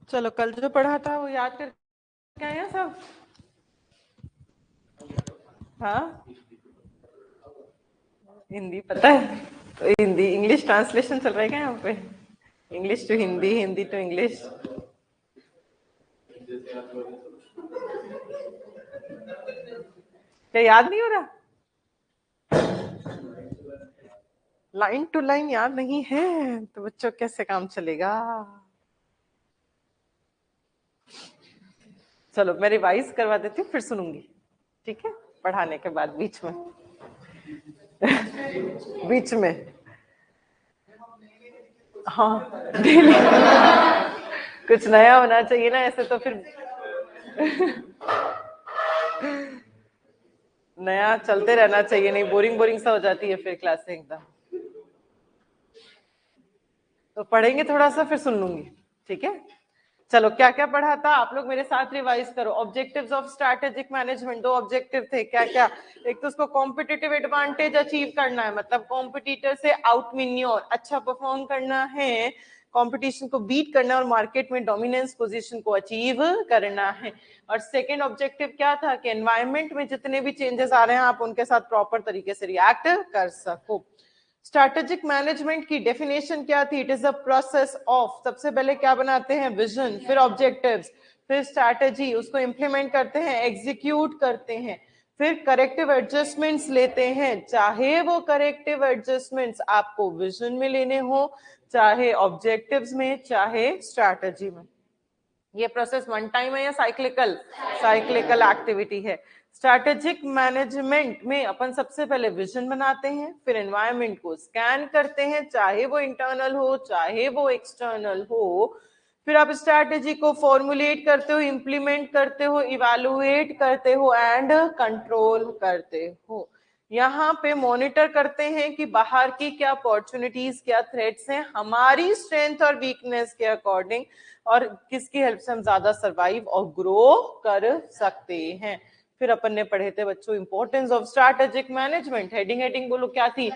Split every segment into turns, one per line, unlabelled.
चलो कल जो पढ़ा था वो याद करके आए हैं सब? हाँ, हिंदी पता है तो हिंदी इंग्लिश ट्रांसलेशन चल रहा है क्या यहाँ पे? English to Hindi, Hindi to English. क्या याद नहीं हो रहा? लाइन टू लाइन याद नहीं है तो बच्चों कैसे काम चलेगा? चलो मैं रिवाइज करवा देती हूँ, फिर सुनूंगी, ठीक है? पढ़ाने के बाद बीच में बीच में। हाँ डेली कुछ नया होना चाहिए ना, ऐसे तो फिर नया चलते रहना चाहिए, नहीं बोरिंग बोरिंग सा हो जाती है फिर क्लासें एकदम। तो पढ़ेंगे थोड़ा सा फिर सुन लूंगी, ठीक है? चलो क्या क्या पढ़ा था आप लोग मेरे साथ रिवाइज करो। ऑब्जेक्टिव्स ऑफ स्ट्रैटेजिक मैनेजमेंट, दो ऑब्जेक्टिव थे क्या क्या? एक तो उसको कॉम्पिटिटिव एडवांटेज अचीव करना है, मतलब कॉम्पिटिटर से आउट विन और अच्छा परफॉर्म करना है, कंपटीशन को बीट करना और मार्केट में डोमिनेंस पोजीशन को अचीव करना है। और सेकंड ऑब्जेक्टिव क्या था कि एनवायरनमेंट में जितने भी चेंजेस आ रहे हैं आप उनके साथ प्रॉपर तरीके से रिएक्ट कर सको। स्ट्रैटेजिक मैनेजमेंट की डेफिनेशन क्या थी? It is a process of, सबसे पहले क्या बनाते हैं? विजन, फिर ऑब्जेक्टिव्स, फिर स्ट्रैटेजी, उसको इंप्लीमेंट करते हैं, एग्जीक्यूट करते हैं, फिर करेक्टिव एडजस्टमेंट्स लेते हैं, चाहे वो करेक्टिव एडजस्टमेंट्स आपको विजन में लेने हो, चाहे ऑब्जेक्टिव्स में, चाहे स्ट्रैटेजी में। ये प्रोसेस वन टाइम है या साइक्लिकल? साइक्लिकल एक्टिविटी है। स्ट्रैटेजिक मैनेजमेंट में अपन सबसे पहले विजन बनाते हैं, फिर एनवायरनमेंट को स्कैन करते हैं, चाहे वो इंटरनल हो चाहे वो एक्सटर्नल हो, फिर आप स्ट्रैटेजी को फॉर्मुलेट करते हो, इंप्लीमेंट करते हो, इवैल्यूएट करते हो एंड कंट्रोल करते हो। यहाँ पे मॉनिटर करते हैं कि बाहर की क्या अपॉर्चुनिटीज, क्या थ्रेट्स हैं, हमारी स्ट्रेंथ और वीकनेस के अकॉर्डिंग, और किसकी हेल्प से हम ज्यादा सरवाइव और ग्रो कर सकते हैं। फिर अपन ने पढ़े थे बच्चों importance of strategic management. Heading heading बोलो क्या थी?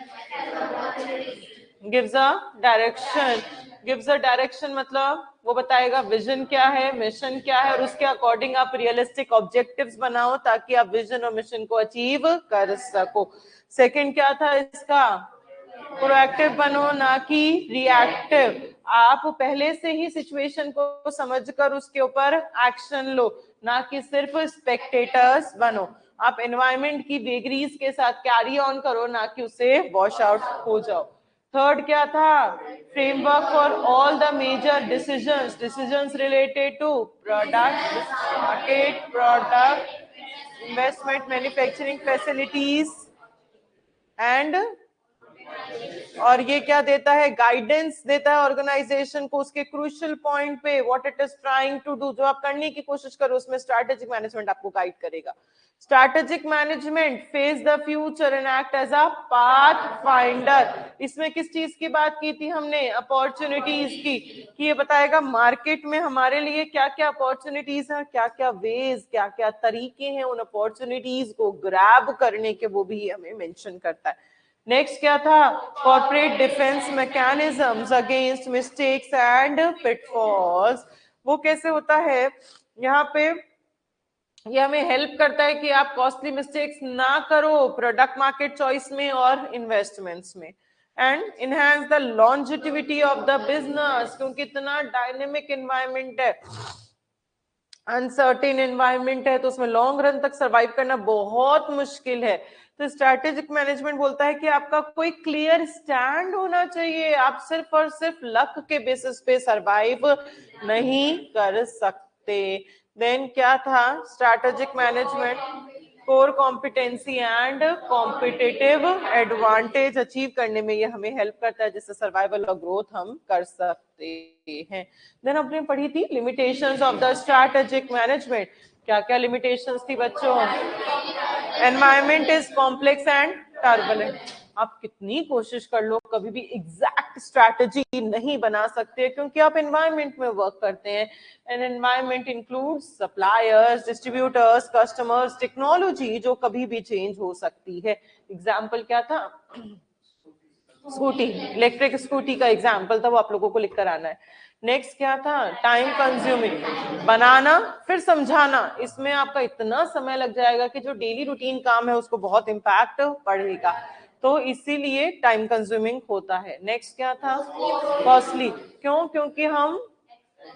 Gives a direction. Gives a direction मतलब वो बताएगा विजन क्या है, मिशन क्या है, और उसके अकॉर्डिंग आप रियलिस्टिक ऑब्जेक्टिव्स बनाओ ताकि आप विजन और मिशन को अचीव कर सको। सेकंड क्या था इसका? प्रोएक्टिव बनो ना कि रिएक्टिव। आप पहले से ही सिचुएशन को समझकर उसके ऊपर एक्शन लो, ना कि सिर्फ स्पेक्टेटर्स बनो। आप एनवायरनमेंट की वेगरीज के साथ कैरी ऑन करो, ना कि उससे वॉश आउट हो जाओ। थर्ड क्या था? Framework for all the major decisions, decisions related to product, market, product, investment, manufacturing facilities and, और ये क्या देता है? गाइडेंस देता है ऑर्गेनाइजेशन को उसके क्रूशियल पॉइंट पे, what it is trying to do, जो आप करने की कोशिश करो उसमें स्ट्रैटेजिक मैनेजमेंट आपको गाइड करेगा। Strategic management face the future and act as a path finder. इसमें किस चीज की बात की थी हमने? अपॉर्चुनिटीज की, कि ये बताएगा मार्केट में हमारे लिए क्या क्या अपॉर्चुनिटीज हैं, क्या क्या वेज, क्या क्या तरीके हैं उन अपॉर्चुनिटीज को ग्रैब करने के, वो भी हमें मेंशन करता है। नेक्स्ट क्या था? Corporate defence mechanisms against mistakes and pitfalls. वो कैसे होता है? यहाँ पे ये हमें हेल्प करता है कि आप कॉस्टली मिस्टेक्स ना करो प्रोडक्ट मार्केट चॉइस में और इन्वेस्टमेंट्स में। And enhance the longevity of the business, क्योंकि इतना डायनेमिक एनवायरनमेंट है, अनसर्टेन एनवायरनमेंट है, तो उसमें लॉन्ग रन तक सरवाइव करना बहुत मुश्किल है। तो स्ट्रैटेजिक मैनेजमेंट बोलता है कि आपका कोई क्लियर स्टैंड होना चाहिए, आप सिर्फ और सिर्फ लक के बेसिस पे सरवाइव नहीं कर सकते। देन क्या था? Strategic management core competency and competitive advantage achieve करने में ये हमें हेल्प करता है, जिससे सर्वाइवल और ग्रोथ हम कर सकते हैं। देन हमने पढ़ी थी limitations of the strategic management. क्या क्या लिमिटेशंस थी बच्चों? Environment is complex and turbulent. आप कितनी कोशिश कर लो कभी भी एग्जैक्ट स्ट्रैटेजी नहीं बना सकते, क्योंकि आप एनवायरनमेंट में वर्क करते हैं। And environment includes suppliers, distributors, customers, technology जो कभी भी चेंज हो सकती है। एग्जाम्पल क्या था? स्कूटी, इलेक्ट्रिक स्कूटी का एग्जाम्पल था, वो आप लोगों को लिख कर आना है। नेक्स्ट क्या था, टाइम कंज्यूमिंग, बनाना फिर समझाना, इसमें आपका इतना समय लग जाएगा कि जो डेली रूटीन काम है उसको बहुत इम्पैक्ट पड़ेगा, तो इसीलिए टाइम कंज्यूमिंग होता है। नेक्स्ट क्या था, कॉस्टली, क्यों, क्योंकि हम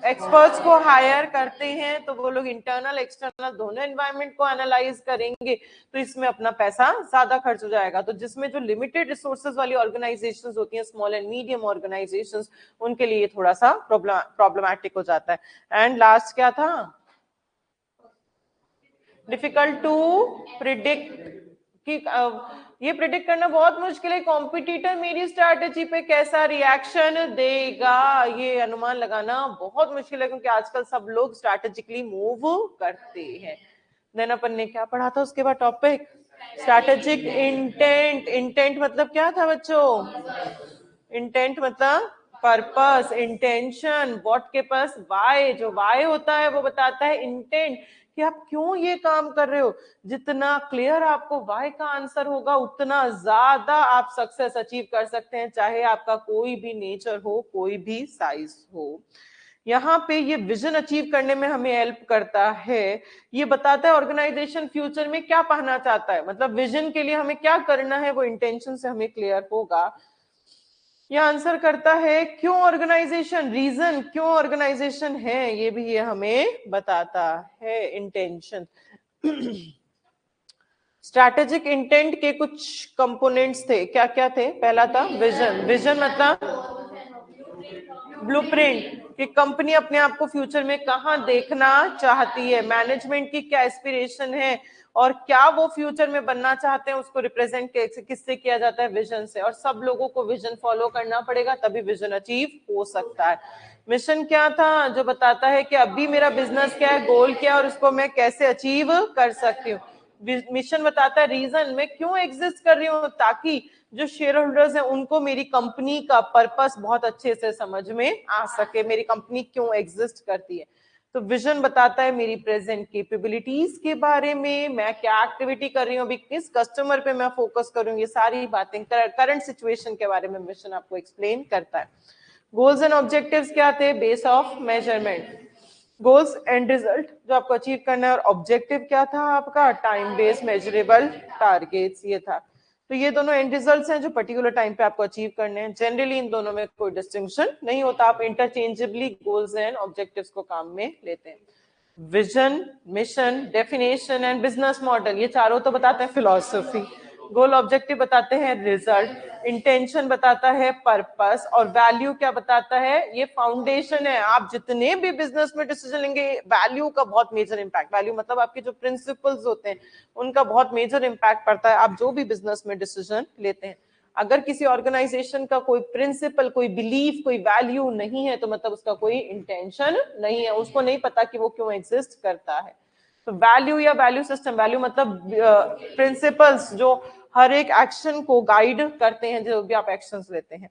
एक्सपर्ट्स को हायर करते हैं तो वो लोग इंटरनल एक्सटर्नल दोनों एनवायरनमेंट को एनालाइज करेंगे, तो इसमें अपना पैसा ज्यादा खर्च हो जाएगा। तो जिसमें जो लिमिटेड रिसोर्सेज वाली ऑर्गेनाइजेशंस होती हैं, स्मॉल एंड मीडियम ऑर्गेनाइजेशंस, उनके लिए थोड़ा सा प्रॉब्लमैटिक हो जाता है। एंड लास्ट क्या था, डिफिकल्ट टू प्रिडिक्ट, कि ये प्रिडिक्ट करना बहुत मुश्किल है, कॉम्पिटिटर मेरी स्ट्रैटेजी पे कैसा रिएक्शन देगा, ये अनुमान लगाना बहुत मुश्किल है, क्योंकि आजकल सब लोग स्ट्रैटेजिकली मूव करते हैं। देन अपन ने क्या पढ़ा था उसके बाद टॉपिक, स्ट्रैटेजिक इंटेंट। इंटेंट मतलब क्या था बच्चों, इंटेंट मतलब पर्पस, इंटेंशन, व्हाट के पास वाई, जो वाई होता है वो बताता है इंटेंट, कि आप क्यों ये काम कर रहे हो। जितना क्लियर आपको वाई का आंसर होगा उतना ज्यादा आप सक्सेस अचीव कर सकते हैं, चाहे आपका कोई भी नेचर हो, कोई भी साइज हो। यहाँ पे ये विजन अचीव करने में हमें हेल्प करता है, ये बताता है ऑर्गेनाइजेशन फ्यूचर में क्या पाना चाहता है, मतलब विजन के लिए हमें क्या करना है वो इंटेंशन से हमें क्लियर होगा। यह आंसर करता है क्यों ऑर्गेनाइजेशन, रीजन क्यों ऑर्गेनाइजेशन है, ये भी ये हमें बताता है, इंटेंशन। स्ट्रैटेजिक इंटेंट के कुछ कंपोनेंट्स थे, क्या क्या थे, पहला था विजन। विजन मतलब ब्लूप्रिंट, कि कंपनी अपने आप को फ्यूचर में कहां देखना चाहती है, मैनेजमेंट की क्या एस्पिरेशन है, और क्या वो फ्यूचर में बनना चाहते हैं, उसको रिप्रेजेंट किससे किया जाता है, विजन से। और सब लोगों को विजन फॉलो करना पड़ेगा, तभी विजन अचीव हो सकता है। मिशन क्या था, जो बताता है कि अभी मेरा बिजनेस क्या है, गोल क्या है, और उसको मैं कैसे अचीव कर सकती हूँ। मिशन बताता है रीजन, मैं क्यों एग्जिस्ट कर रही हूँ, ताकि जो शेयर होल्डर्स हैं उनको मेरी कंपनी का पर्पस बहुत अच्छे से समझ में आ सके, मेरी कंपनी क्यों एग्जिस्ट करती है। तो विजन बताता है मेरी प्रेजेंट कैपेबिलिटीज के बारे में, मैं क्या एक्टिविटी कर रही हूँ, अभी किस कस्टमर पे मैं फोकस करूँ, ये सारी बातें करंट सिचुएशन के बारे में मिशन आपको एक्सप्लेन करता है। गोल्स एंड ऑब्जेक्टिव्स क्या थे, base of measurement, goals and result जो आपको अचीव करना है, और ऑब्जेक्टिव क्या था आपका, टाइम बेस्ड मेजरेबल टारगेट्स, ये था। तो ये दोनों एंड रिजल्ट्स हैं जो पर्टिकुलर टाइम पे आपको अचीव करने हैं। जनरली इन दोनों में कोई डिस्टिंक्शन नहीं होता, आप इंटरचेंजेबली गोल्स एंड ऑब्जेक्टिव्स को काम में लेते हैं। Vision, mission, definition and business model, ये चारों तो बताते हैं फिलॉसफी। गोल ऑब्जेक्टिव बताते हैं रिजल्ट, इंटेंशन बताता है पर्पस, और वैल्यू क्या बताता है, ये फाउंडेशन है। आप जितने भी बिजनेस में डिसीजन लेंगे, वैल्यू का बहुत मेजर इंपैक्ट, वैल्यू मतलब आपके जो प्रिंसिपल्स होते हैं उनका बहुत मेजर इंपैक्ट पड़ता है आप जो भी बिजनेस में डिसीजन लेते हैं। अगर किसी ऑर्गेनाइजेशन का कोई प्रिंसिपल, कोई बिलीफ, कोई वैल्यू नहीं है, तो मतलब उसका कोई इंटेंशन नहीं है, उसको नहीं पता कि वो क्यों एग्जिस्ट करता है। तो वैल्यू या वैल्यू सिस्टम, वैल्यू मतलब प्रिंसिपल्स जो हर एक एक्शन को गाइड करते हैं, जो भी आप एक्शंस लेते हैं।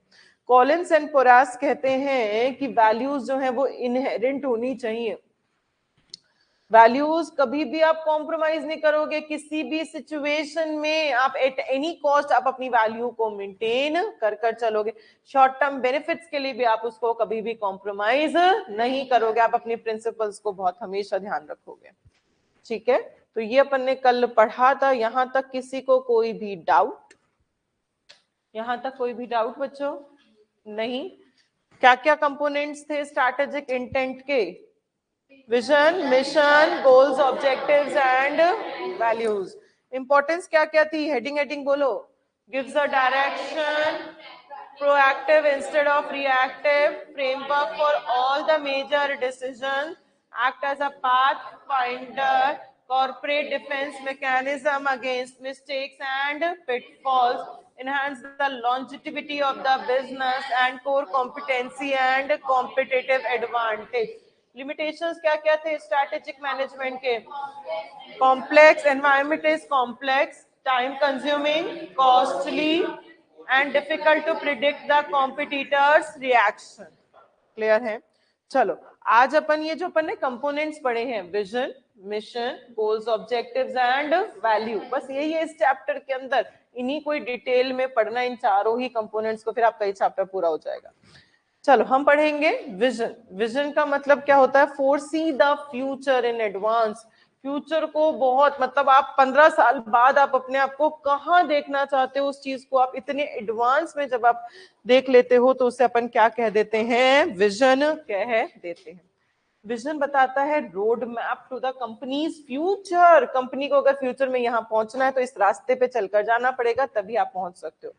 कॉलिन्स एंड पोरास कहते हैं कि वैल्यूज जो है वो इनहेरेंट होनी चाहिए। वैल्यूज कभी भी आप कॉम्प्रोमाइज नहीं करोगे, किसी भी सिचुएशन में आप एट एनी कॉस्ट आप अपनी वैल्यू को मेंटेन कर चलोगे। शॉर्ट टर्म बेनिफिट्स के लिए भी आप उसको कभी भी कॉम्प्रोमाइज नहीं करोगे, आप अपने प्रिंसिपल्स को बहुत हमेशा ध्यान रखोगे। ठीक है, तो ये अपन ने कल पढ़ा था। यहां तक किसी को कोई भी डाउट, यहां तक कोई भी डाउट बच्चों? नहीं। क्या क्या कंपोनेंट्स थे स्ट्रैटेजिक इंटेंट के? Vision, mission, goals, objectives and values. Importance क्या क्या थी, हेडिंग बोलो। Gives a direction, proactive instead of reactive, framework for all the major decisions, act as a pathfinder, corporate defense mechanism against mistakes and pitfalls, enhance the longevity of the business and core competency and competitive advantage. Limitations क्या क्या थे strategic management के? Complex, environment is complex, time consuming, costly and difficult to predict the competitors reaction. Clear है? चलो आज अपन ये जो अपन ने कंपोनेंट्स पढ़े हैं, vision, mission, goals, objectives and value, बस यही है इस चैप्टर के अंदर। इन्हीं कोई डिटेल में पढ़ना, इन चारों ही कंपोनेंट्स को, फिर आपका ये चैप्टर पूरा हो जाएगा। चलो हम पढ़ेंगे विजन। विजन का मतलब क्या होता है? Foresee the future in advance. Future को बहुत, मतलब आप 15 साल बाद आप अपने आप को कहाँ देखना चाहते हो, उस चीज को आप इतने एडवांस में जब आप देख लेते हो तो उसे अपन क्या कह देते हैं? विजन कह देते हैं। विजन बताता है road map to the company's future. Company को अगर फ्यूचर में यहाँ पहुंचना है तो इस रास्ते पे चलकर जाना पड़ेगा, तभी आप पहुंच सकते हो।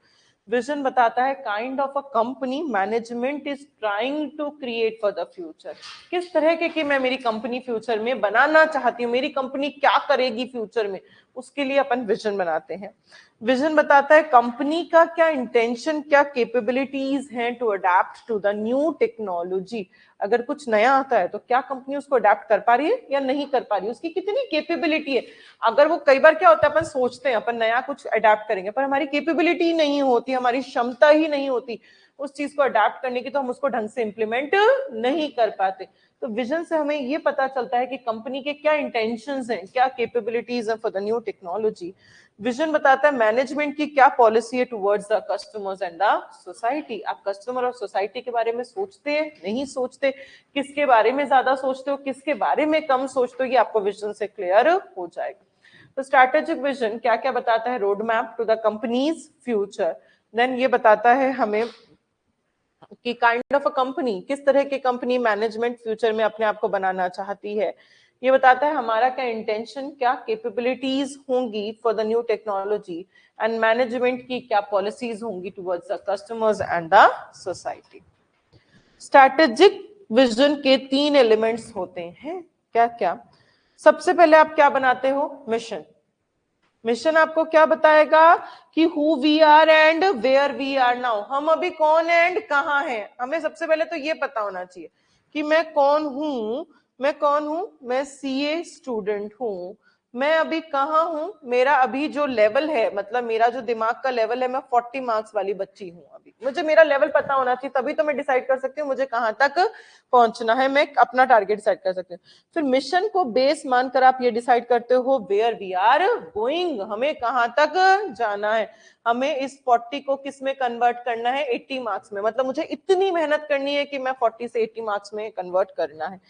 विजन बताता है kind of a company management is trying to create for the future. किस तरह के कि मैं मेरी कंपनी फ्यूचर में बनाना चाहती हूँ, मेरी कंपनी क्या करेगी फ्यूचर में, उसके लिए अपन विजन बनाते हैं। विजन बताता है कंपनी का क्या इंटेंशन, क्या कैपेबिलिटीज हैं to adapt to the new technology. अगर कुछ नया आता है तो क्या कंपनी उसको अडेप्ट कर पा रही है या नहीं कर पा रही है, उसकी कितनी कैपेबिलिटी है। अगर वो, कई बार क्या होता है अपन सोचते हैं अपन नया कुछ अडेप्ट करेंगे पर हमारी कैपेबिलिटी नहीं होती, हमारी क्षमता ही नहीं होती उस चीज को अडेप्ट करने की, तो हम उसको ढंग से इंप्लीमेंट नहीं कर पाते। तो विजन से हमें ये पता चलता है कि कंपनी के क्या इंटेंशंस हैं, क्या कैपेबिलिटीज हैं for the new technology. Vision बताता है मैनेजमेंट की क्या पॉलिसी है towards the customers and the society. आप कस्टमर और सोसाइटी के बारे में सोचते हैं, नहीं सोचते, किसके बारे में ज्यादा सोचते हो, किसके बारे में कम सोचते हो, ये आपको विजन से क्लियर हो जाएगा। तो स्ट्रैटेजिक विजन क्या क्या बताता है? Road map to the company's future. Then ये बताता है हमें कि काइंड ऑफ अ कंपनी, किस तरह की कंपनी मैनेजमेंट फ्यूचर में अपने आप को बनाना चाहती है। ये बताता है हमारा क्या इंटेंशन, क्या कैपेबिलिटीज होंगी for the new technology, and management की क्या पॉलिसीज होंगी towards the customers and the society. Strategic vision के 3 एलिमेंट्स होते हैं, क्या क्या? सबसे पहले आप क्या बनाते हो? मिशन। मिशन आपको क्या बताएगा कि who we are and where we are now. हम अभी कौन एंड कहाँ हैं, हमें सबसे पहले तो ये पता होना चाहिए कि मैं कौन हूं। मैं सीए स्टूडेंट हूं, मैं अभी कहाँ हूं, मेरा अभी जो लेवल है, मतलब मेरा जो दिमाग का लेवल है, मैं 40 मार्क्स वाली बच्ची हूं अभी। मुझे मेरा लेवल पता होना चाहिए, तभी तो मैं डिसाइड कर सकती हूँ मुझे कहाँ तक पहुंचना है, मैं अपना टारगेट डिसाइड कर सकती हूँ। फिर मिशन को बेस मानकर आप ये डिसाइड करते हो वेयर वी आर गोइंग, हमें कहाँ तक जाना है, हमें इस 40 को किस में कन्वर्ट करना है? 80 मार्क्स में। मतलब मुझे इतनी मेहनत करनी है कि मैं 40 से 80 मार्क्स में कन्वर्ट करना है।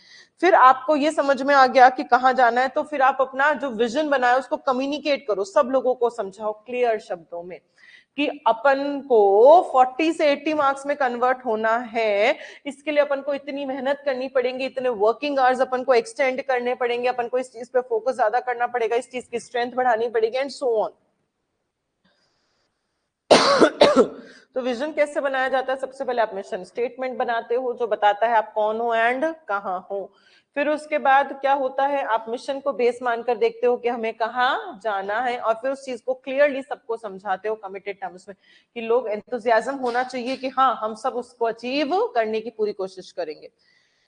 फिर आपको ये समझ में आ गया कि कहाँ जाना है, तो फिर आप अपना जो विजन बनाया उसको कम्युनिकेट करो, सब लोगों को समझाओ क्लियर शब्दों में कि अपन को 40 से 80 मार्क्स में कन्वर्ट होना है, इसके लिए अपन को इतनी मेहनत करनी पड़ेगी, इतने वर्किंग आवर्स अपन को एक्सटेंड करने पड़ेंगे, अपन को इस चीज पे फोकस ज्यादा करना पड़ेगा, इस चीज की स्ट्रेंथ बढ़ानी पड़ेगी एंड सो ऑन। तो विजन कैसे बनाया जाता है? सबसे पहले आप मिशन स्टेटमेंट बनाते हो जो बताता है आप कौन हो एंड कहाँ हो। फिर उसके बाद क्या होता है, आप मिशन को बेस मानकर देखते हो कि हमें कहाँ जाना है, और फिर उस चीज को क्लियरली सबको समझाते हो कमिटेड टर्म्स में कि लोग एंथुसियाज्म होना चाहिए कि हाँ हम सब उसको अचीव करने की पूरी कोशिश करेंगे।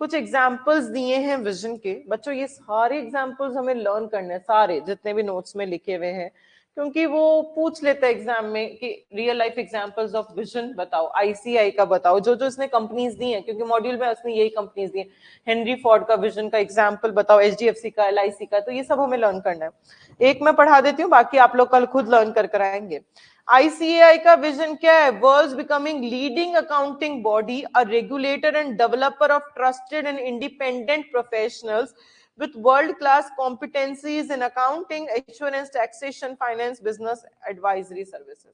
कुछ एग्जाम्पल्स दिए हैं विजन के। बच्चों ये सारे एग्जाम्पल्स हमें लर्न करने हैं, सारे जितने भी नोट्स में लिखे हुए हैं, क्योंकि वो पूछ लेते हैं एग्जाम में कि real life examples of vision बताओ, आईसीआई का बताओ, जो जो इसने कंपनीज दी हैं, क्योंकि मॉड्यूल में उसने यही कंपनीज दी हैं। हेनरी फोर्ड का विजन का एग्जांपल बताओ, एचडीएफसी का, एलआईसी का, तो ये सब हमें लर्न करना है। एक मैं पढ़ा देती हूँ, बाकी आप लोग कल खुद लर्न कर आएंगे। आईसीएआई का विजन क्या है? World becoming leading accounting body, a regulator end developer of trusted and independent professionals with world-class competencies in accounting, assurance, taxation, finance, business, advisory services.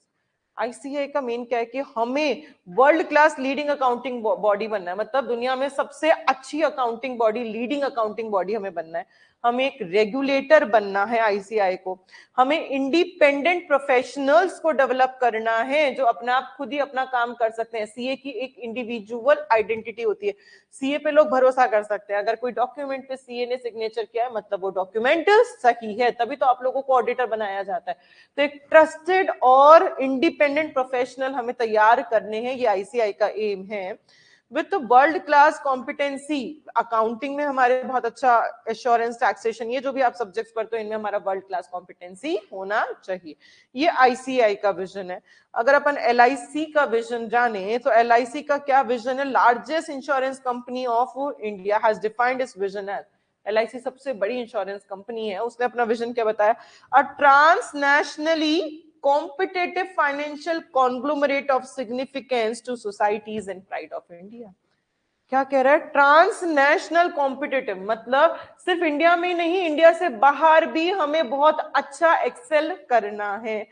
ICI का मेन क्या है कि हमें world class leading accounting body बनना है, मतलब दुनिया में सबसे अच्छी accounting body, leading accounting body हमें बनना है। हमें एक रेगुलेटर बनना है आईसीआई को, हमें इंडिपेंडेंट प्रोफेशनल्स को डेवलप करना है जो अपना आप खुद ही अपना काम कर सकते हैं। सीए की एक इंडिविजुअल आइडेंटिटी होती है, सीए पे लोग भरोसा कर सकते हैं, अगर कोई डॉक्यूमेंट पे सीए ने सिग्नेचर किया है मतलब वो डॉक्यूमेंट सही है, तभी तो आप लोगों को ऑडिटर बनाया जाता है। तो एक ट्रस्टेड और इंडिपेंडेंट प्रोफेशनल हमें तैयार करने हैं, ये आईसीआई का एम है। With world class competency, accounting में हमारे बहुत अच्छा, एश्योरेंस, टैक्सेशन, ये जो भी आप सब्जेक्ट्स पढ़ते हो इनमें हमारा वर्ल्ड क्लास कॉम्पिटेंसी होना चाहिए। ये आईसीआई का विजन है। अगर अपन एलआईसी का विजन जाने तो एलआईसी का क्या विजन है? Largest insurance company of India has defined its vision as, LIC सबसे बड़ी इंश्योरेंस कंपनी है, उसने अपना विजन क्या बताया? अ ट्रांसनेशनली competitive financial conglomerate of significance to societies and pride of India. क्या कह रहा है? ट्रांसनेशनल कॉम्पिटिटिव, मतलब सिर्फ इंडिया में नहीं, इंडिया से बाहर भी हमें बहुत अच्छा एक्सेल करना है.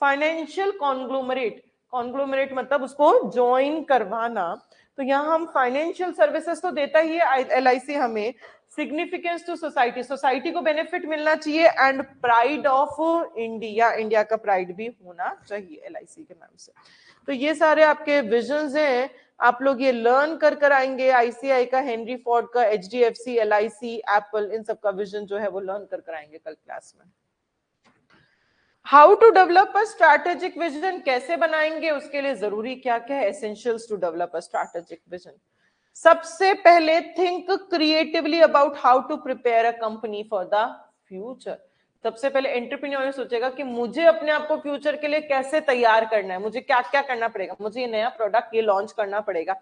फाइनेंशियल कॉन्ग्लोमरेट, कॉन्ग्लोमरेट मतलब उसको ज्वाइन करवाना. तो यहाँ हम फाइनेंशियल सर्विसेज तो देता ही है LIC हमें, सिग्निफिकेंस टू सोसाइटी, सोसाइटी को बेनिफिट मिलना चाहिए, and pride of India, India का प्राइड भी होना चाहिए LIC के नाम से. तो ये सारे आपके विजन्स हैं, आप लोग ये लर्न कर आएंगे. ICI का, हेनरी फोर्ड का, HDFC, LIC, एप्पल, इन सब का विजन जो है वो लर्न कर आएंगे कल क्लास में. How to develop a strategic vision, कैसे बनाएंगे, उसके लिए जरूरी क्या क्या है, essentials to develop a strategic vision. सबसे पहले think creatively about how to prepare a company for the future. सबसे पहले एंटरप्रेन्योर ये सोचेगा कि मुझे अपने आप को फ्यूचर के लिए कैसे तैयार करना है, मुझे क्या क्या करना पड़ेगा, मुझे ये नया प्रोडक्ट ये लॉन्च करना पड़ेगा,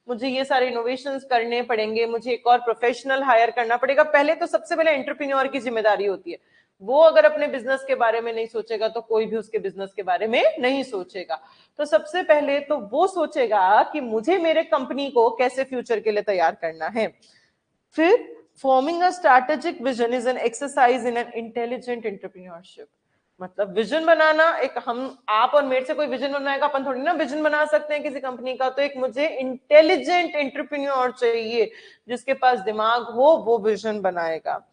मुझे ये सारे इनोवेशंस करने पड़ेंगे, मुझे एक और प्रोफेशनल हायर करना पड़ेगा. पहले तो सबसे पहले एंटरप्रेन्योर की जिम्मेदारी होती है. वो अगर अपने बिजनेस के बारे में नहीं सोचेगा तो कोई भी उसके बिजनेस के बारे में नहीं सोचेगा. तो सबसे पहले तो वो सोचेगा कि मुझे मेरे कंपनी को कैसे फ्यूचर के लिए तैयार करना है. फिर forming a strategic vision is an exercise in an intelligent entrepreneurship. मतलब विजन बनाना, एक हम आप और मेरे से कोई विजन बनाएगा, अपन थोड़ी ना विजन बना सकते हैं किसी कंपनी का. तो एक मुझे इंटेलिजेंट एंटरप्रेन्योर चाहिए जिसके पास दिमाग हो, वो विजन बनाएगा.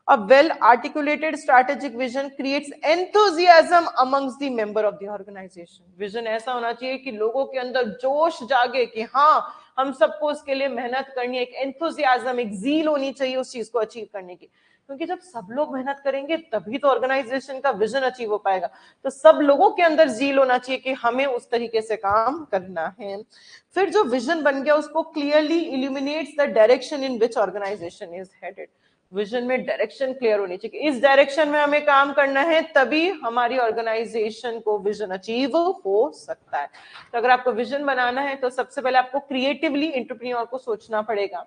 A well-articulated strategic vision creates enthusiasm amongst the member of the organization. Vision ऐसा होना चाहिए कि लोगों के अंदर जोश जागे कि हाँ, हम सबको उसके लिए मेहनत करनी है. एक एंथुजियाज्म, एक जील होनी चाहिए उस चीज को अचीव करने की. क्योंकि जब सब लोग मेहनत करेंगे तभी तो ऑर्गेनाइजेशन का विजन अचीव हो पाएगा. तो सब लोगों के अंदर जील होना चाहिए कि हमें उस तरीके से काम करना है. फिर जो विजन बन गया उसको clearly illuminates the direction in which organisation is headed. Vision में डायरेक्शन क्लियर होनी चाहिए, इस डायरेक्शन में हमें काम करना है, तभी हमारी ऑर्गेनाइजेशन को विजन अचीव हो सकता है. तो अगर आपको विजन बनाना है तो सबसे पहले आपको क्रिएटिवली एंटरप्रेन्योर को सोचना पड़ेगा.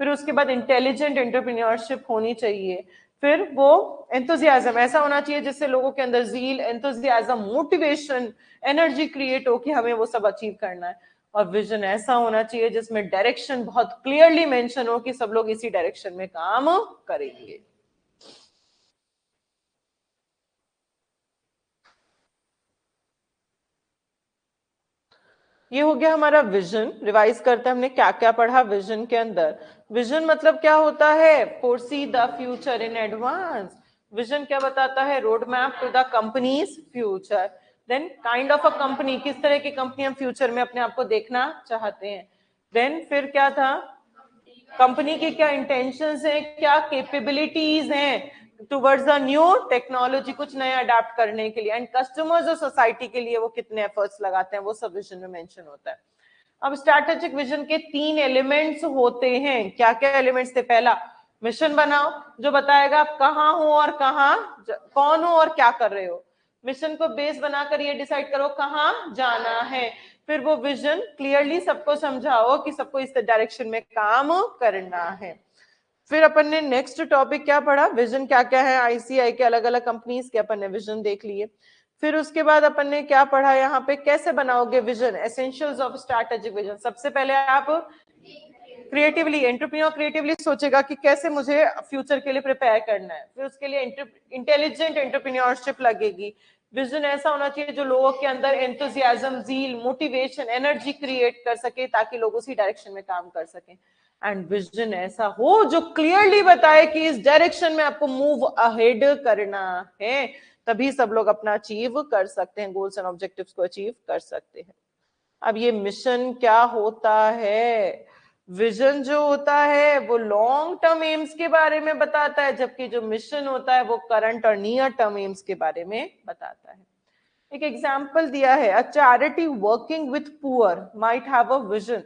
फिर उसके बाद इंटेलिजेंट एंटरप्रेन्योरशिप होनी चाहिए. फिर वो एंथुजियाज्म ऐसा होना चाहिए जिससे लोगों के अंदर जील, एंथुजियाज्म, मोटिवेशन, एनर्जी क्रिएट हो कि हमें वो सब अचीव करना है. और विजन ऐसा होना चाहिए जिसमें डायरेक्शन बहुत क्लियरली मेंशन हो कि सब लोग इसी डायरेक्शन में काम करेंगे. ये हो गया हमारा विजन. रिवाइज करते हैं हमने क्या क्या पढ़ा विजन के अंदर. विजन मतलब क्या होता है? Foresee the future in advance. Vision क्या बताता है? Road map to the company's future. Then kind of a company, किस तरह की कंपनी हम फ्यूचर में अपने आप को देखना चाहते हैं. देन फिर क्या था? कंपनी की क्या इंटेंशंस हैं, क्या कैपेबिलिटीज हैं टुवर्ड्स द न्यू टेक्नोलॉजी, कुछ नया अडेप्ट करने के लिए, एंड कस्टमर्स और सोसाइटी के लिए वो कितने एफर्ट्स लगाते हैं, वो सब विजन में मेंशन होता है. अब स्ट्रैटेजिक विजन के 3 एलिमेंट्स होते हैं. क्या क्या एलिमेंट्स थे? पहला, मिशन बनाओ जो बताएगा आप कहाँ हो और कौन हो और क्या कर रहे हो. मिशन को बेस बनाकर ये डिसाइड करो कहाँ जाना है. फिर वो विजन क्लियरली सबको समझाओ कि सबको इस डायरेक्शन में काम करना है. फिर अपन ने नेक्स्ट टॉपिक क्या पढ़ा? विजन क्या क्या है ICI के, अलग अलग कंपनीज के अपन ने विजन देख लिए. फिर उसके बाद अपन ने क्या पढ़ा यहाँ पे? कैसे बनाओगे vision, essentials of strategic vision. सबसे पहले आप क्रिएटिवली, एंटरप्रेन्योर क्रिएटिवली सोचेगा कि कैसे मुझे फ्यूचर के लिए प्रिपेयर करना है. फिर उसके लिए इंटेलिजेंट एंटरप्रेन्योरशिप लगेगी. विजन ऐसा होना चाहिए जो लोगों के अंदर एंथुसियाज्म, जील, मोटिवेशन, एनर्जी क्रिएट कर सके ताकि लोग उसी डायरेक्शन में काम कर सकें. एंड विजन ऐसा हो जो क्लियरली बताए कि इस डायरेक्शन में आपको मूव अहेड करना है, तभी सब लोग अपना अचीव कर सकते हैं, गोल्स एंड ऑब्जेक्टिव्स को अचीव कर सकते हैं. अब ये मिशन क्या होता है? विजन जो होता है वो लॉन्ग टर्म एम्स के बारे में बताता है, जबकि जो मिशन होता है वो करंट और नियर टर्म एम्स के बारे में बताता है. एक एग्जाम्पल दिया है, अ charity working with poor might have a vision.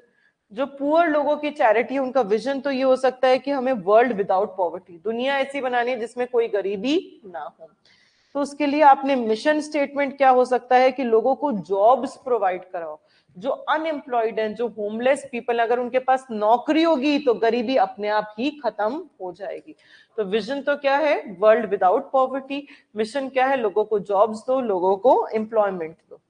जो पुअर लोगों की चैरिटी है उनका विजन तो ये हो सकता है कि हमें वर्ल्ड विदाउट पॉवर्टी, दुनिया ऐसी बनानी है जिसमें कोई गरीबी ना हो. तो उसके लिए आपने मिशन स्टेटमेंट क्या हो सकता है कि लोगों को जॉब्स प्रोवाइड कराओ, जो अनएम्प्लॉयड हैं, जो होमलेस पीपल, अगर उनके पास नौकरी होगी तो गरीबी अपने आप ही खत्म हो जाएगी। तो विजन तो क्या है, वर्ल्ड विदाउट पॉवर्टी। मिशन क्या है, लोगों को जॉब्स दो, लोगों को एम्प्लॉयमेंट दो।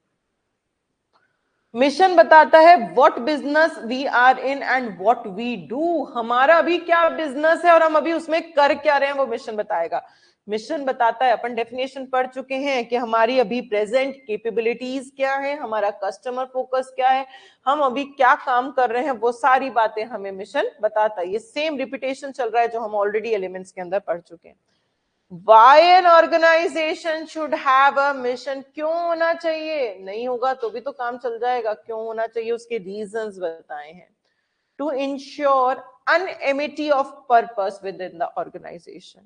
मिशन बताता है what business we are in and what we do, हमारा अभी क्या बिजनेस है और हम अभी उसमें कर क्या रहे हैं, वो मिशन बताएगा। मिशन बताता है, अपन डेफिनेशन पढ़ चुके हैं कि हमारी अभी प्रेजेंट कैपेबिलिटीज क्या है, हमारा कस्टमर फोकस क्या है, हम अभी क्या काम कर रहे हैं, वो सारी बातें हमें मिशन बताता है। ये सेम रिपीटेशन चल रहा है जो हम ऑलरेडी एलिमेंट्स के अंदर पढ़ चुके हैं। Why an organization should have a mission, क्यों होना चाहिए, नहीं होगा तो भी तो काम चल जाएगा, क्यों होना चाहिए उसके रीजंस बताए हैं। To ensure unamity of purpose within the organization,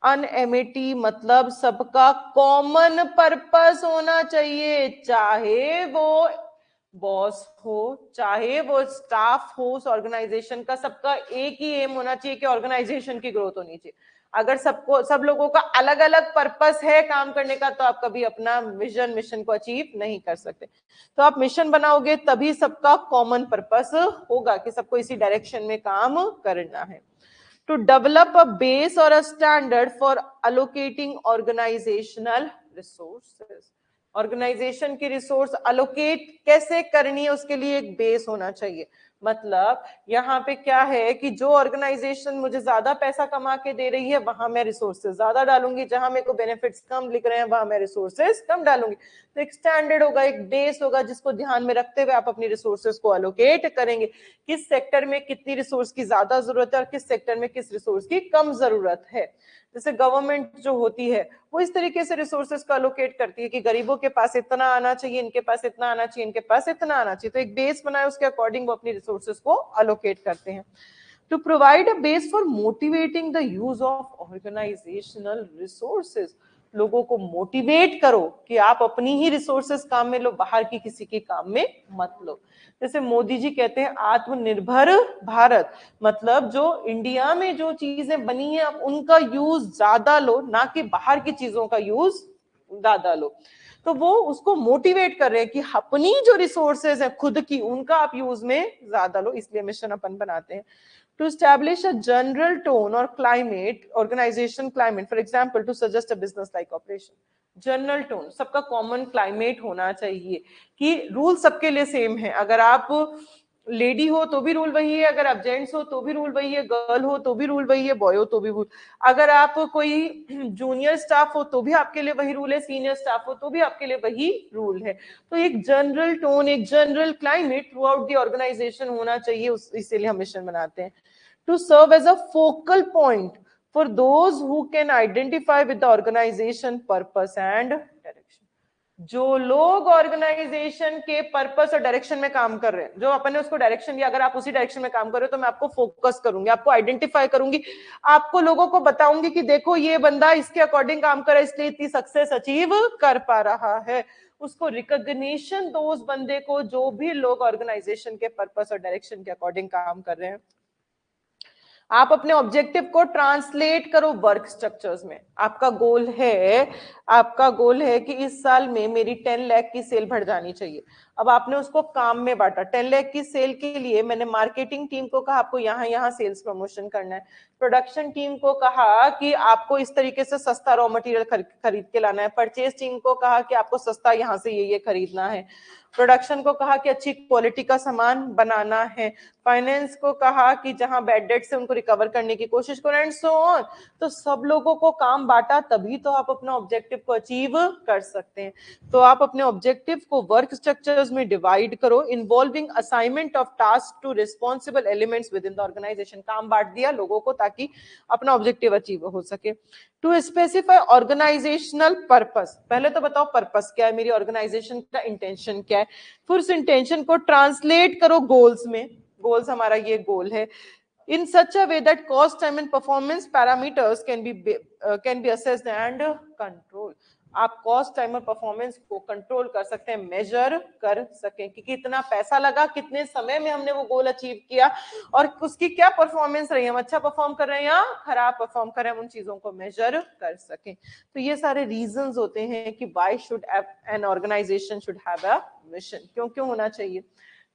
अनएमिटी मतलब सबका कॉमन पर्पस होना चाहिए, चाहे वो बॉस हो चाहे वो स्टाफ हो, उस ऑर्गेनाइजेशन का सबका एक ही एम होना चाहिए कि ऑर्गेनाइजेशन की ग्रोथ होनी चाहिए। अगर सबको, सब लोगों का अलग अलग पर्पस है काम करने का, तो आप कभी अपना विजन मिशन को अचीव नहीं कर सकते। तो आप मिशन बनाओगे तभी सबका कॉमन पर्पस होगा कि सबको इसी डायरेक्शन में काम करना है। To develop a base or a standard for allocating organizational resources, organisation की रिसोर्स अलोकेट कैसे करनी है, उसके लिए एक बेस होना चाहिए। मतलब यहाँ पे क्या है कि जो ऑर्गेनाइजेशन मुझे ज्यादा पैसा कमा के दे रही है, वहां मैं रिसोर्सेज ज्यादा डालूंगी, जहां मेरे को बेनिफिट्स कम लिख रहे हैं वहां मैं रिसोर्सेज कम डालूंगी। तो एक स्टैंडर्ड होगा, एक बेस होगा, जिसको ध्यान में रखते हुए आप अपनी रिसोर्सेज को अलोकेट करेंगे, किस सेक्टर में कितनी रिसोर्स की ज्यादा जरूरत है और किस सेक्टर में किस रिसोर्स की कम जरूरत है। जैसे गवर्नमेंट जो होती है वो इस तरीके से रिसोर्सेज को अलोकेट करती है कि गरीबों के पास इतना आना चाहिए, इनके पास इतना आना चाहिए, इनके पास इतना आना चाहिए, तो एक बेस बनाए, उसके अकॉर्डिंग वो अपनी रिसोर्सेज को अलोकेट करते हैं। To provide a base for motivating the use of organisational resources, लोगों को मोटिवेट करो कि आप अपनी ही रिसोर्सेज काम में लो, बाहर की किसी के काम में मत लो। जैसे मोदी जी कहते हैं आत्मनिर्भर भारत, मतलब जो इंडिया में जो चीजें बनी है आप उनका यूज ज्यादा लो, ना कि बाहर की चीजों का यूज ज्यादा लो। तो वो उसको मोटिवेट कर रहे हैं कि अपनी जो रिसोर्सेज है खुद की, उनका आप यूज में ज्यादा लो, इसलिए मिशन अपन बनाते हैं। To establish a general tone or climate, organization climate, for example, to suggest a business-like operation. General tone, सबका कॉमन क्लाइमेट होना चाहिए कि रूल सबके लिए सेम है। अगर आप लेडी हो तो भी रूल वही है, अगर आप जेंट्स हो तो भी रूल वही है, गर्ल हो तो भी रूल वही है, बॉय हो तो भी रूल, अगर आप कोई जूनियर स्टाफ हो तो भी आपके लिए वही रूल है, सीनियर स्टाफ हो तो भी आपके लिए वही रूल है। तो एक जनरल टोन, एक general climate throughout the organisation होना चाहिए, इसीलिए हम मिशन बनाते हैं। To serve as a focal point for those who can identify with the organization purpose and direction. जो लोग ऑर्गेनाइजेशन के पर्पस और डायरेक्शन में काम कर रहे हैं, जो अपन ने उसको डायरेक्शन दिया, अगर आप उसी डायरेक्शन में काम कर रहे हो तो मैं आपको फोकस करूंगी, आपको आइडेंटिफाई करूंगी, आपको लोगों को बताऊंगी कि देखो ये बंदा इसके अकॉर्डिंग काम कर रहा है, इसलिए इतनी सक्सेस अचीव कर पा रहा है। उसको रिकॉग्निशन दो उस बंदे को, जो भी लोग ऑर्गेनाइजेशन के पर्पस और डायरेक्शन के अकॉर्डिंग काम कर रहे हैं। आप अपने ऑब्जेक्टिव को ट्रांसलेट करो वर्क स्ट्रक्चर्स में। आपका गोल है कि इस साल में मेरी 10 लाख की सेल बढ़ जानी चाहिए। अब आपने उसको काम में बांटा, 10 लाख की सेल के लिए मैंने मार्केटिंग टीम को कहा आपको यहाँ सेल्स प्रमोशन करना है, प्रोडक्शन टीम को कहा कि आपको इस तरीके से सस्ता रॉ मटेरियल खरीद के लाना है, परचेज टीम को कहा कि आपको सस्ता यहाँ से ये खरीदना है, प्रोडक्शन को कहा कि अच्छी क्वालिटी का सामान बनाना है, फाइनेंस को कहा कि जहां बैड डेट से उनको रिकवर करने की कोशिश करो, एंड सो ऑन। तो सब लोगों को काम बांटा तभी तो आप अपना ऑब्जेक्टिव को अचीव कर सकते हैं। तो आप अपने ऑब्जेक्टिव को वर्क स्ट्रक्चर्स में डिवाइड करो, involving assignment of task to responsible elements within the organisation. काम बांट दिया लोगों को ताकि अपना ऑब्जेक्टिव अचीव हो सके। टू स्पेसिफाई ऑर्गेनाइजेशनल पर्पस, पहले तो बताओ पर्पस क्या है, मेरी ऑर्गेनाइजेशन का इंटेंशन क्या है, फिर उस इंटेंशन को ट्रांसलेट करो गोल्स में। गोल्स हमारा ये गोल है, in such a way that cost, time and performance parameters can be assessed and controlled. आप कॉस्ट, टाइम और परफॉर्मेंस को कंट्रोल कर सकते हैं, मेजर कर सकें कि कितना पैसा लगा, कितने समय में हमने वो गोल अचीव किया और उसकी क्या परफॉर्मेंस रही, हम अच्छा परफॉर्म कर रहे हैं या खराब परफॉर्म कर रहे हैं, उन चीजों को मेजर कर सकें। तो ये सारे रीजंस होते हैं कि why should an organisation should have a mission, क्यों क्यों होना चाहिए।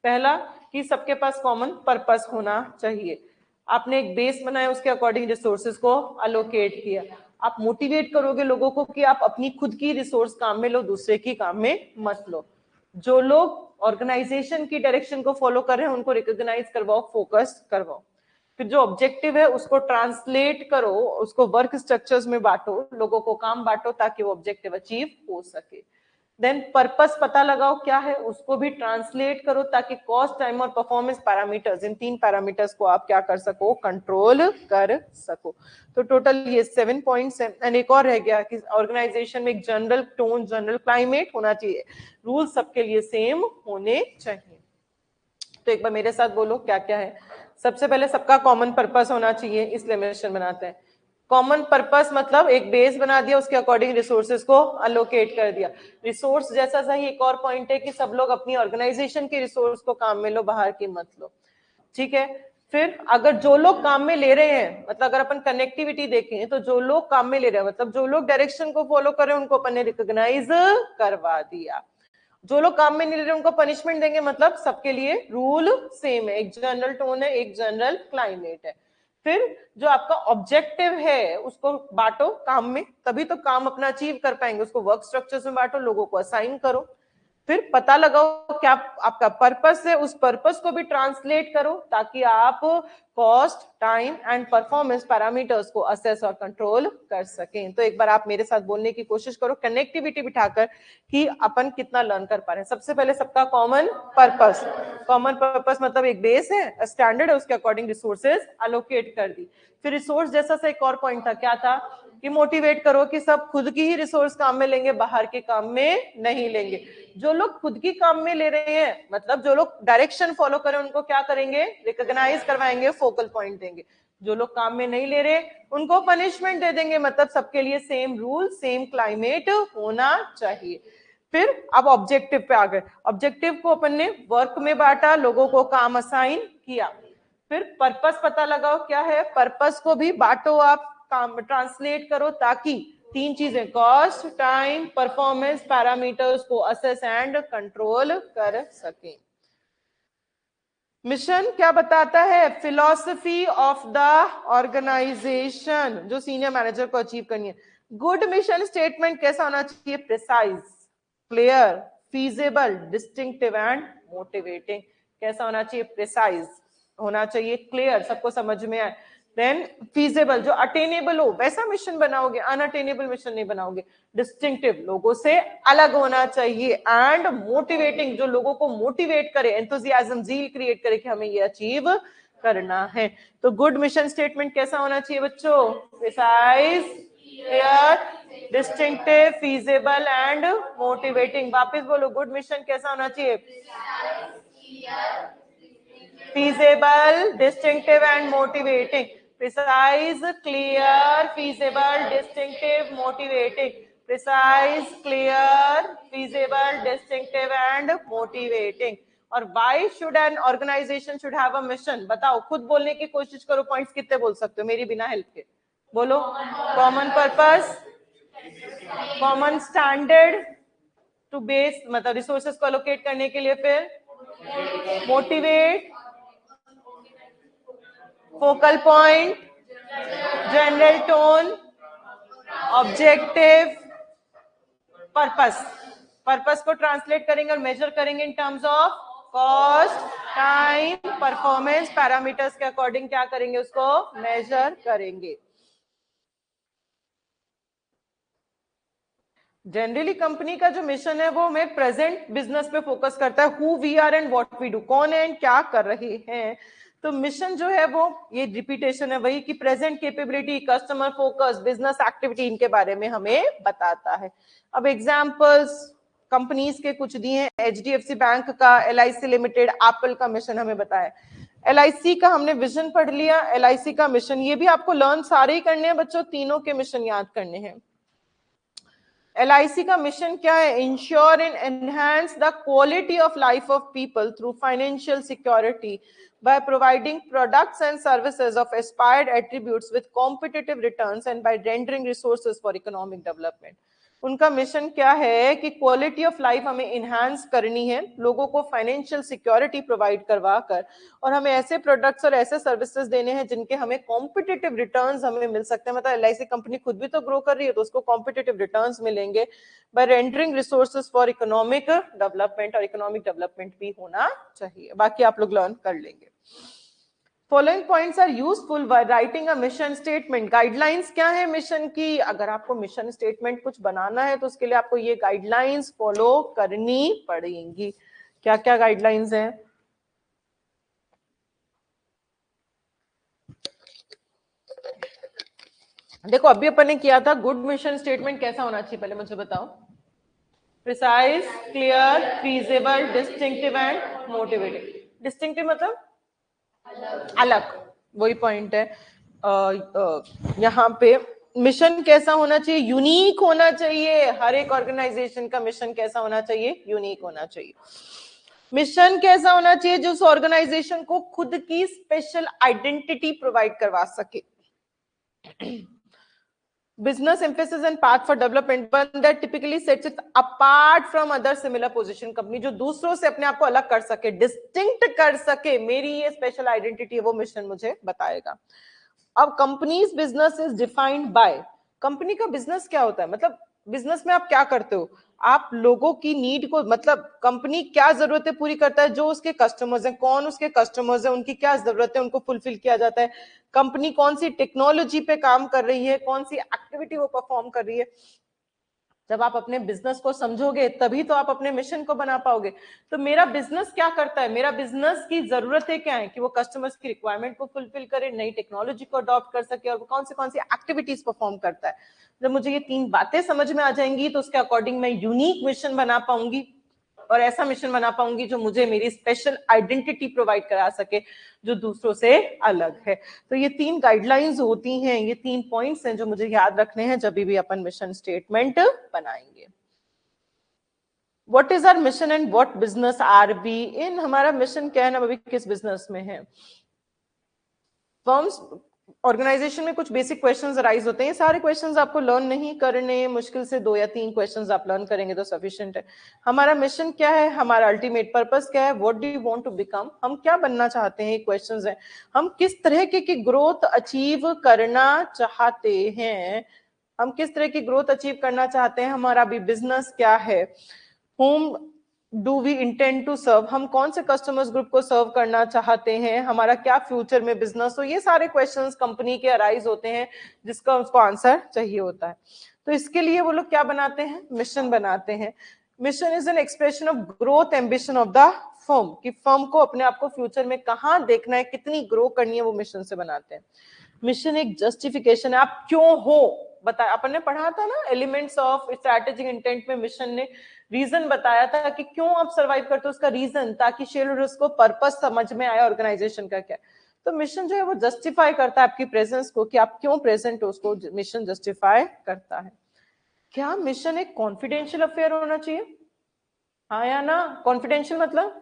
पहला कि सबके पास कॉमन पर्पस होना चाहिए, आपने एक बेस बनाया, उसके अकॉर्डिंग रिसोर्सेज को अलोकेट किया, आप मोटिवेट करोगे लोगों को कि आप अपनी खुद की रिसोर्स काम में लो, दूसरे की काम में मत लो। जो लोग ऑर्गेनाइजेशन की डायरेक्शन को फॉलो कर रहे हैं उनको रिकॉग्नाइज करवाओ, फोकस करवाओ। फिर जो ऑब्जेक्टिव है उसको ट्रांसलेट करो, उसको वर्क स्ट्रक्चर्स में बांटो, लोगों को काम बांटो ताकि वो ऑब्जेक्टिव अचीव हो सके। देन पर्पस पता लगाओ क्या है, उसको भी ट्रांसलेट करो ताकि कॉस्ट, टाइम और परफॉर्मेंस पैरामीटर्स, इन 3 पैरामीटर्स को आप क्या कर सको, कंट्रोल कर सको। तो टोटल ये 7 पॉइंट्स हैं। एंड एक और रह गया कि ऑर्गेनाइजेशन में एक जनरल टोन, जनरल क्लाइमेट होना चाहिए, रूल सबके लिए सेम होने चाहिए। तो एक बार मेरे साथ बोलो क्या क्या है। सबसे पहले सबका कॉमन पर्पस होना चाहिए, इसलिए मिशन बनाते हैं। कॉमन पर्पस मतलब एक बेस बना दिया, उसके अकॉर्डिंग रिसोर्सेज को अलोकेट कर दिया। रिसोर्स जैसा सही एक और पॉइंट है कि सब लोग अपनी ऑर्गेनाइजेशन के रिसोर्स को काम में लो, बाहर की मत लो, ठीक है। फिर अगर जो लोग काम में ले रहे हैं, मतलब अगर अपन कनेक्टिविटी देखें तो जो लोग काम में ले रहे हैं मतलब जो लोग डायरेक्शन को फॉलो कर रहे हैं उनको अपन ने रिकॉग्नाइज करवा दिया। जो लोग काम में नहीं ले रहे उनको पनिशमेंट देंगे, मतलब सबके लिए रूल सेम है, एक जनरल टोन है, एक जनरल क्लाइमेट है। फिर जो आपका ऑब्जेक्टिव है उसको बांटो काम में, तभी तो काम अपना अचीव कर पाएंगे, उसको वर्क स्ट्रक्चर्स में बांटो, लोगों को असाइन करो। फिर पता लगाओ क्या आपका पर्पस है, उस पर्पस को भी ट्रांसलेट करो ताकि आप cost, time and performance parameters को असेस और कंट्रोल कर सकें। तो एक बार आप मेरे साथ बोलने की कोशिश करो कनेक्टिविटी बिठाकर कि अपन कितना लर्न कर पा रहे हैं। सबसे पहले सबका कॉमन पर्पस, कॉमन पर्पस मतलब एक बेस है, स्टैंडर्ड है, उसके अकॉर्डिंग रिसोर्सेज अलोकेट कर दी। फिर रिसोर्स जैसा सा एक और पॉइंट था, क्या था कि मोटिवेट करो कि सब खुद की ही रिसोर्स काम में लेंगे, बाहर के काम में नहीं लेंगे। जो लोग खुद की काम में ले रहे हैं मतलब जो लोग डायरेक्शन फॉलो करें उनको क्या करेंगे, रिकॉग्नाइज करवाएंगे, फोकल पॉइंट देंगे। जो लोग काम में नहीं ले रहे उनको पनिशमेंट दे देंगे, मतलब सबके लिए सेम रूल, सेम क्लाइमेट होना चाहिए। फिर अब ऑब्जेक्टिव पे आ गए, ऑब्जेक्टिव को अपन ने वर्क में बांटा, लोगों को काम असाइन किया। फिर पर्पस पता लगाओ क्या है, पर्पस को भी बांटो, आप काम ट्रांसलेट करो ताकि 3 चीजें कॉस्ट, टाइम, परफॉर्मेंस पैरामीटर्स को असेस एंड कंट्रोल कर सकें। मिशन क्या बताता है, फिलॉसफी ऑफ द ऑर्गेनाइजेशन जो सीनियर मैनेजर को अचीव करनी है। गुड मिशन स्टेटमेंट कैसा होना चाहिए, precise, clear, feasible, distinctive and motivating. कैसा होना चाहिए, प्रिसाइज होना चाहिए, क्लियर, सबको समझ में आए, देन फीजिबल जो अटेनेबल हो वैसा मिशन बनाओगे, अनअटेनेबल मिशन नहीं बनाओगे, डिस्टिंक्टिव लोगों से अलग होना चाहिए, एंड मोटिवेटिंग जो लोगों को मोटिवेट करे, एंथुसियाज्म, ज़ील क्रिएट करे कि हमें ये अचीव करना है। तो गुड मिशन स्टेटमेंट कैसा होना चाहिए बच्चों, precise, clear, distinctive, feasible and motivating. वापस बोलो, गुड मिशन कैसा होना चाहिए, feasible, distinctive and motivating. Precise, clear, feasible, distinctive, motivating. Precise, clear, feasible, distinctive and motivating. और why should an organization should have a mission? बताओ, खुद बोलने की कोशिश करो, पॉइंट्स कितने बोल सकते हो मेरी बिना हेल्प के, बोलो। Common purpose, common standard to base मतलब रिसोर्सेज को अलोकेट करने के लिए, फिर motivate, focal point, general tone, objective, purpose. Purpose को ट्रांसलेट करेंगे और मेजर करेंगे in terms of cost, time, performance parameters के अकॉर्डिंग क्या करेंगे, उसको मेजर करेंगे। जनरली कंपनी का जो मिशन है वो हमें प्रेजेंट बिजनेस पे फोकस करता है, who we are and what we do, कौन है एंड क्या कर रहे हैं। तो मिशन जो है वो ये रिपीटेशन है वही कि present capability, customer focus, business activity, इनके बारे में हमें बताता है। अब एग्जांपल्स कंपनीज के कुछ दिए हैं, एचडीएफसी बैंक का, एलआईसी लिमिटेड, एप्पल का मिशन हमें बताया। एलआईसी का हमने विजन पढ़ लिया, एलआईसी का मिशन, ये भी आपको लर्न सारे ही करने हैं बच्चों, तीनों के मिशन याद करने हैं। LIC का मिशन क्या है? Ensure and enhance the quality of life of people through financial security by providing products and services of aspired attributes with competitive returns and by rendering resources for economic development. उनका mission क्या है कि quality of life हमें enhance करनी है, लोगों को financial security provide करवा कर, और हमें ऐसे प्रोडक्ट्स और ऐसे सर्विसेज देने हैं जिनके हमें कॉम्पिटिटिव रिटर्न्स हमें मिल सकते हैं। मतलब LIC कंपनी खुद भी तो ग्रो कर रही है तो उसको कॉम्पिटिटिव रिटर्न्स मिलेंगे by rendering resources for economic development, और इकोनॉमिक डेवलपमेंट भी होना चाहिए। बाकी आप लोग लर्न कर लेंगे। Following points are useful while writing a mission statement. Guidelines क्या है मिशन की? अगर आपको मिशन स्टेटमेंट कुछ बनाना है तो उसके लिए आपको ये गाइडलाइंस फॉलो करनी पड़ेंगी। क्या क्या गाइडलाइंस हैं? देखो अभी अपन ने किया था गुड मिशन स्टेटमेंट कैसा होना चाहिए, पहले मुझे बताओ। Precise, clear, feasible, distinctive and motivating. Distinctive मतलब अलग, वही पॉइंट है। यहाँ पे मिशन कैसा होना चाहिए? यूनिक होना चाहिए। हर एक ऑर्गेनाइजेशन का मिशन कैसा होना चाहिए? यूनिक होना चाहिए। मिशन कैसा होना चाहिए? जो उस ऑर्गेनाइजेशन को खुद की स्पेशल आइडेंटिटी प्रोवाइड करवा सके। Business emphasis and path for development, one that typically sets it apart from other similar position company, जो दूसरों से अपने आप को अलग कर सके, डिस्टिंक्ट कर सके, मेरी ये स्पेशल आइडेंटिटी है, वो मिशन मुझे बताएगा। अब companies business is defined by, company का बिजनेस क्या होता है? मतलब बिजनेस में आप क्या करते हो? आप लोगों की नीड को, मतलब कंपनी क्या जरूरतें पूरी करता है, जो उसके कस्टमर्स हैं, कौन उसके कस्टमर्स हैं, उनकी क्या जरूरतें, उनको फुलफिल किया जाता है। कंपनी कौन सी टेक्नोलॉजी पे काम कर रही है, कौन सी एक्टिविटी वो परफॉर्म कर रही है। जब आप अपने बिजनेस को समझोगे तभी तो आप अपने मिशन को बना पाओगे। तो मेरा बिजनेस क्या करता है, मेरा बिजनेस की जरूरतें क्या है कि वो कस्टमर्स की रिक्वायरमेंट को फुलफिल करे, नई टेक्नोलॉजी को अडॉप्ट कर सके, और वो कौन सी एक्टिविटीज परफॉर्म करता है। जब मुझे ये तीन बातें समझ में आ जाएंगी तो उसके अकॉर्डिंग मैं यूनिक मिशन बना पाऊंगी, और ऐसा मिशन बना पाऊंगी जो मुझे मेरी स्पेशल आइडेंटिटी प्रोवाइड करा सके, जो दूसरों से अलग है। तो ये तीन गाइडलाइंस होती हैं, ये तीन पॉइंट्स हैं जो मुझे याद रखने हैं जब भी अपन मिशन स्टेटमेंट बनाएंगे। What is our mission and what business are we in? हमारा मिशन क्या है ना, अभी किस बिजनेस में है। फर्म्स ऑर्गेनाइजेशन में कुछ बेसिक क्वेश्चंस अराइज होते हैं, सारे क्वेश्चंस आपको लर्न नहीं करने, मुश्किल से 2 या 3 क्वेश्चंस आप लर्न करेंगे तो सफिशिएंट है। हमारा मिशन क्या है, हमारा अल्टीमेट पर्पस क्या है, what do you want to become, हम क्या बनना चाहते हैं, क्वेश्चंस हैं। हम किस तरह की ग्रोथ अचीव करना चाहते हैं, हम किस तरह की ग्रोथ अचीव करना चाहते हैं, हमारा भी बिजनेस क्या है, whom do we intend to serve, हम कौन से कस्टमर्स ग्रुप को सर्व करना चाहते हैं, हमारा क्या फ्यूचर में बिजनेस हो। ये सारे क्वेश्चंस कंपनी के अराइज होते हैं जिसका उसको आंसर चाहिए होता है। तो इसके लिए वो लोग क्या बनाते हैं, मिशन बनाते हैं। Mission is an expression of growth ambition of the firm, कि फर्म को अपने आप को फ्यूचर में कहां देखना है, कितनी ग्रो करनी है, वो मिशन से बनाते हैं। मिशन एक जस्टिफिकेशन है, आप क्यों हो बताया, अपन ने पढ़ा था ना एलिमेंट्स ऑफ स्ट्रैटेजिक इंटेंट में, मिशन ने रीजन बताया था कि क्यों आप सर्वाइव करते हो, उसका रीजन, ताकि शेयर होल्डर्स को पर्पस समझ में आए ऑर्गेनाइजेशन का क्या। तो मिशन जो है वो जस्टिफाई करता है आपकी प्रेजेंस को, कि आप क्यों प्रेजेंट हो, उसको मिशन जस्टिफाई करता है। क्या मिशन एक कॉन्फिडेंशियल अफेयर होना चाहिए? हाँ या ना? कॉन्फिडेंशियल मतलब,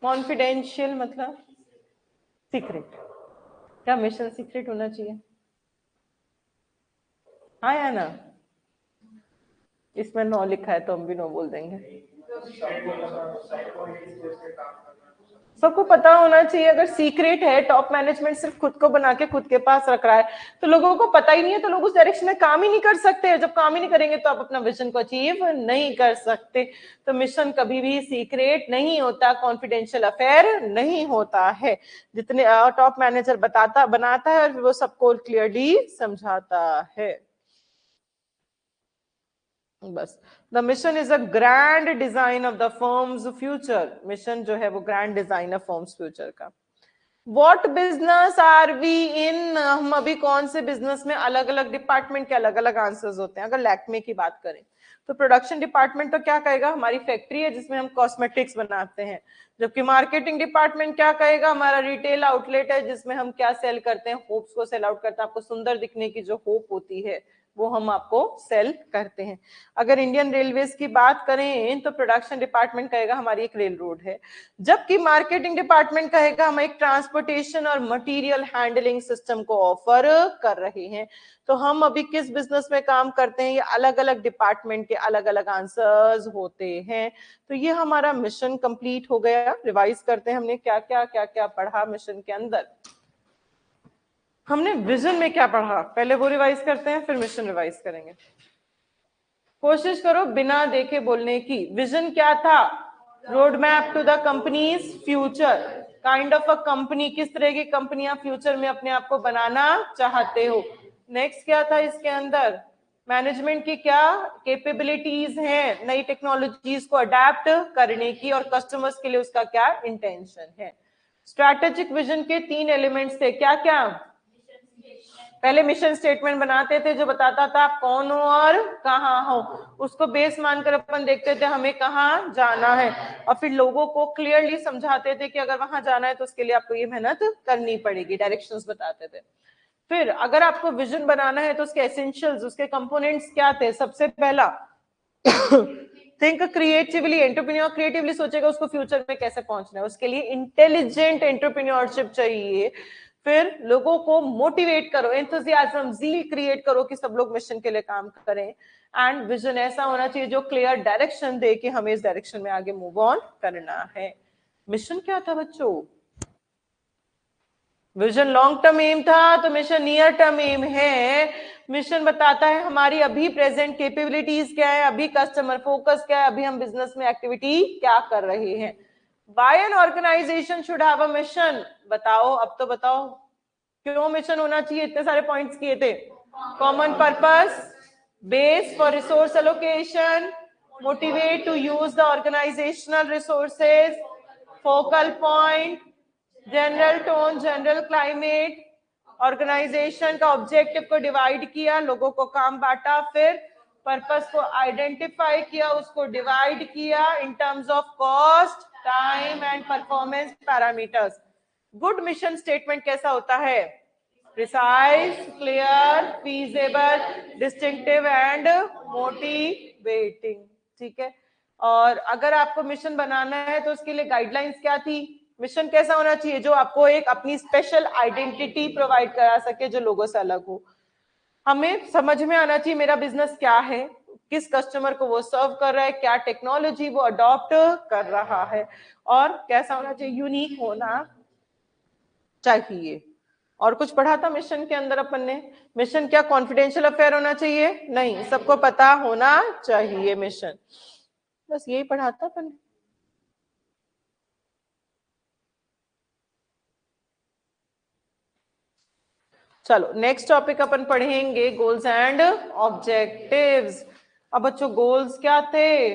कॉन्फिडेंशियल मतलब सीक्रेट। क्या मिशन सीक्रेट होना चाहिए? हाँ या ना? इसमें नो लिखा है तो हम भी नो बोल देंगे। सबको पता होना चाहिए। अगर सीक्रेट है, टॉप मैनेजमेंट सिर्फ खुद को बना के खुद के पास रख रहा है, तो लोगों को पता ही नहीं है, तो लोग उस डायरेक्शन में काम ही नहीं कर सकते। जब काम ही नहीं करेंगे तो आप अपना विजन को अचीव नहीं कर सकते। तो मिशन कभी भी सीक्रेट नहीं होता, कॉन्फिडेंशियल अफेयर नहीं होता है। जितने टॉप मैनेजर बनाता है और वो सबको क्लियरली समझाता है। बस the mission is a grand design of the firms future, mission जो है वो ग्रैंड डिजाइन है फर्म्स फ्यूचर का। व्हाट बिजनेस आर वी इन, हम अभी कौन से बिजनेस में, अलग अलग डिपार्टमेंट के अलग अलग आंसर्स होते हैं। अगर लैक्मे की बात करें तो प्रोडक्शन डिपार्टमेंट तो क्या कहेगा, हमारी फैक्ट्री है जिसमें हम कॉस्मेटिक्स बनाते हैं। जबकि मार्केटिंग डिपार्टमेंट क्या कहेगा, हमारा रिटेल आउटलेट है जिसमें हम क्या सेल करते हैं, होप्स को सेल आउट करते हैं, आपको सुंदर दिखने की जो होप होती है वो हम आपको सेल करते हैं। अगर इंडियन रेलवेज की बात करें तो प्रोडक्शन डिपार्टमेंट कहेगा हमारी एक रेल रोड है, जबकि मार्केटिंग डिपार्टमेंट कहेगा हम एक ट्रांसपोर्टेशन और मटेरियल हैंडलिंग सिस्टम को ऑफर कर रहे हैं। तो हम अभी किस बिजनेस में काम करते हैं, ये अलग अलग डिपार्टमेंट के अलग अलग आंसर्स होते हैं। तो ये हमारा मिशन कंप्लीट हो गया। रिवाइज करते हैं हमने क्या क्या पढ़ा मिशन के अंदर। हमने विजन में क्या पढ़ा, पहले वो रिवाइज करते हैं, फिर मिशन रिवाइज करेंगे। कोशिश करो बिना देखे बोलने की। विजन क्या था? Road map to the company's future. Kind of a company, किस तरह की कंपनियां फ्यूचर में अपने आप को बनाना चाहते हो। नेक्स्ट क्या था इसके अंदर? मैनेजमेंट की क्या कैपेबिलिटीज हैं नई टेक्नोलॉजीज को अडेप्ट करने की, और कस्टमर्स के लिए उसका क्या इंटेंशन है। स्ट्रैटेजिक विजन के 3 एलिमेंट्स थे, क्या क्या? पहले मिशन स्टेटमेंट बनाते थे जो बताता था आप कौन हो और कहाँ हो, उसको बेस मानकर अपन देखते थे हमें कहाँ जाना है, और फिर लोगों को क्लियरली समझाते थे कि अगर वहां जाना है तो उसके लिए आपको ये मेहनत करनी पड़ेगी, डायरेक्शंस बताते थे। फिर अगर आपको विजन बनाना है तो उसके एसेंशियल्स, उसके कंपोनेंट्स क्या थे? सबसे पहला थिंक क्रिएटिवली, एंटरप्रेन्योर क्रिएटिवली सोचेगा उसको फ्यूचर में कैसे पहुंचना है, उसके लिए इंटेलिजेंट एंटरप्रेन्योरशिप चाहिए। फिर लोगों को मोटिवेट करो, एंथुसियाज्म, ज़ील क्रिएट करो कि सब लोग मिशन के लिए काम करें। एंड विजन ऐसा होना चाहिए जो क्लियर डायरेक्शन दे कि हमें इस डायरेक्शन में आगे मूव ऑन करना है। मिशन क्या था बच्चों? विजन लॉन्ग टर्म एम था, तो मिशन नियर टर्म एम है। मिशन बताता है हमारी अभी प्रेजेंट कैपेबिलिटीज क्या है, अभी कस्टमर फोकस क्या है, अभी हम बिजनेस में एक्टिविटी क्या कर रहे हैं। Why an organization should have a mission? बताओ, अब तो बताओ क्यों मिशन होना चाहिए? इतने सारे पॉइंट्स किए थे। Common purpose, base for resource allocation, motivate to use the organisational resources, focal point, general tone, general climate, organisation का ऑब्जेक्टिव को डिवाइड किया, लोगों को काम बांटा, फिर पर्पस को आइडेंटिफाई किया, उसको डिवाइड किया इन terms of cost, time and performance parameters. Good mission statement कैसा होता है? Precise, clear, feasible, distinctive and motivating. ठीक है, और अगर आपको मिशन बनाना है तो उसके लिए गाइडलाइंस क्या थी? मिशन कैसा होना चाहिए? जो आपको एक अपनी स्पेशल आइडेंटिटी प्रोवाइड करा सके, जो लोगों से अलग हो। हमें समझ में आना चाहिए मेरा बिजनेस क्या है, किस कस्टमर को वो सर्व कर रहा है, क्या टेक्नोलॉजी वो अडॉप्ट कर रहा है, और कैसा होना चाहिए? यूनिक होना चाहिए। और कुछ पढ़ा था मिशन के अंदर अपन ने? मिशन क्या कॉन्फिडेंशियल अफेयर होना चाहिए? नहीं, सबको पता होना चाहिए मिशन। बस यही पढ़ा था अपन ने। चलो नेक्स्ट टॉपिक अपन पढ़ेंगे गोल्स एंड ऑब्जेक्टिव्स। अब बच्चों गोल्स क्या थे?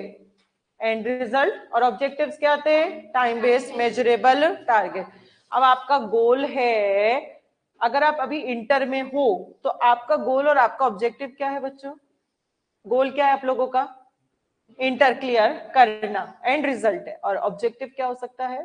And result. और ऑब्जेक्टिव्स क्या थे? Time based measurable target. अब आपका गोल है, अगर आप अभी इंटर में हो तो आपका गोल और आपका ऑब्जेक्टिव क्या है बच्चों? गोल क्या है आप लोगों का? इंटर क्लियर करना, एंड रिजल्ट है। और ऑब्जेक्टिव क्या हो सकता है?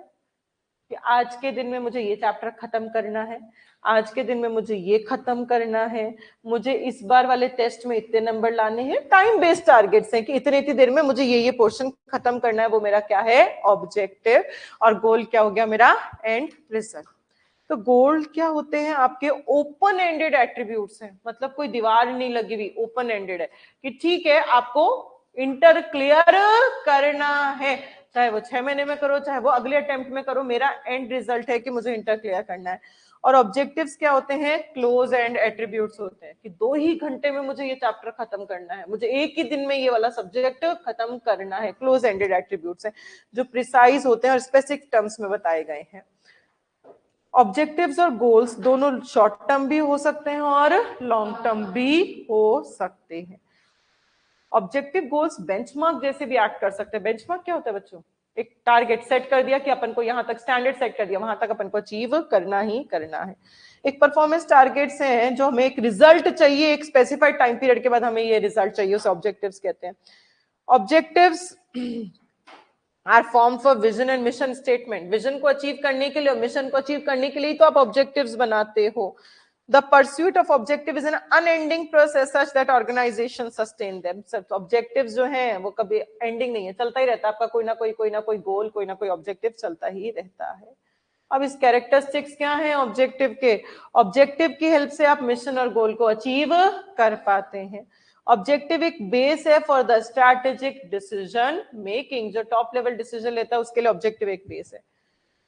कि आज के दिन में मुझे ये चैप्टर खत्म करना है, आज के दिन में मुझे ये खत्म करना है, मुझे इस बार वाले टेस्ट में इतने नंबर लाने हैं। टाइम बेस्ड टारगेट्स हैं कि इतने इतनी देर में मुझे ये पोर्शन खत्म करना है, वो मेरा क्या है? ऑब्जेक्टिव। और गोल क्या हो गया मेरा? And result. तो गोल क्या होते हैं? आपके ओपन एंडेड एट्रीब्यूट्स हैं, मतलब कोई दीवार नहीं लगी हुई, ओपन एंडेड है कि ठीक है आपको इंटर क्लियर करना है, चाहे वो 6 महीने में करो, चाहे वो अगले अटेम्प्ट में करो, मेरा एंड रिजल्ट है कि मुझे इंटर क्लियर करना है। और ऑब्जेक्टिव्स क्या होते हैं? क्लोज एंड एट्रीब्यूट्स होते हैं कि 2 ही घंटे में मुझे ये चैप्टर खत्म करना है, मुझे एक ही दिन में ये वाला सब्जेक्ट खत्म करना है। क्लोज एंडेड एट्रीब्यूट्स हैं जो प्रिसाइज होते हैं और स्पेसिफिक टर्म्स में बताए गए हैं। ऑब्जेक्टिव्स और गोल्स दोनों शॉर्ट टर्म भी हो सकते हैं और लॉन्ग टर्म भी हो सकते हैं। ऑब्जेक्टिव गोल्स बेंचमार्क जैसे भी एक्ट कर सकते हैं। बेंचमार्क क्या होता है बच्चों? एक टारगेट सेट कर दिया कि अपन को यहां तक, स्टैंडर्ड सेट कर दिया, वहां तक अपन को अचीव करना ही करना है। एक परफॉर्मेंस टारगेट्स हैं जो हमें एक रिजल्ट चाहिए, एक स्पेसिफाइड टाइम पीरियड के बाद हमें ये रिजल्ट चाहिए, उसे ऑब्जेक्टिव्स कहते हैं। Objectives are form for vision and mission statement. Vision को अचीव करने के लिए और मिशन को अचीव करने के लिए तो आप ऑब्जेक्टिव्स बनाते हो। The pursuit of objective is an unending process such that organization sustain them. सब objectives जो हैं वो कभी ending नहीं है, चलता ही रहता है आपका कोई ना कोई गोल, कोई ना कोई objective चलता ही रहता है. अब इस कैरेक्टरिस्टिक्स क्या हैं ऑब्जेक्टिव के? ऑब्जेक्टिव की हेल्प से आप मिशन और गोल को अचीव कर पाते हैं. ऑब्जेक्टिव एक बेस है for the strategic decision making. जो टॉप लेवल डिसीजन लेता है उसके लिए ऑब्जेक्टिव एक बेस है.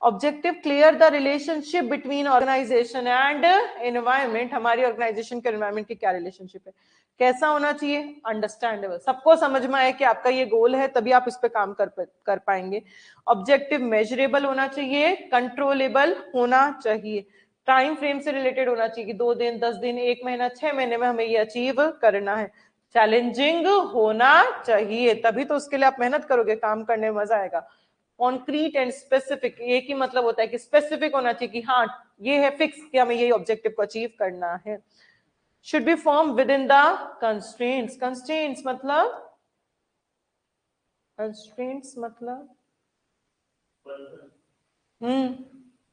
Objective clear the relationship between organisation and environment. हमारी ऑर्गेनाइजेशन के एनवायरमेंट की क्या रिलेशनशिप है, कैसा होना चाहिए? अंडरस्टैंडेबल, सबको समझ में आए कि आपका ये गोल है, तभी आप इस पे काम कर पाएंगे. ऑब्जेक्टिव मेजरेबल होना चाहिए, कंट्रोलेबल होना चाहिए, टाइम फ्रेम से रिलेटेड होना चाहिए कि 2 दिन, 10 दिन, 1 महीना, 6 महीने में हमें ये अचीव करना है. चैलेंजिंग होना चाहिए, तभी तो उसके लिए आप मेहनत करोगे, काम करने में मजा आएगा. कॉन्क्रीट एंड स्पेसिफिक, एक ही मतलब होता है कि स्पेसिफिक होना चाहिए कि हाँ ये है फिक्स कि हमें यही ऑब्जेक्टिव को अचीव करना है. Should be form with in the constraints. Constraints मतलब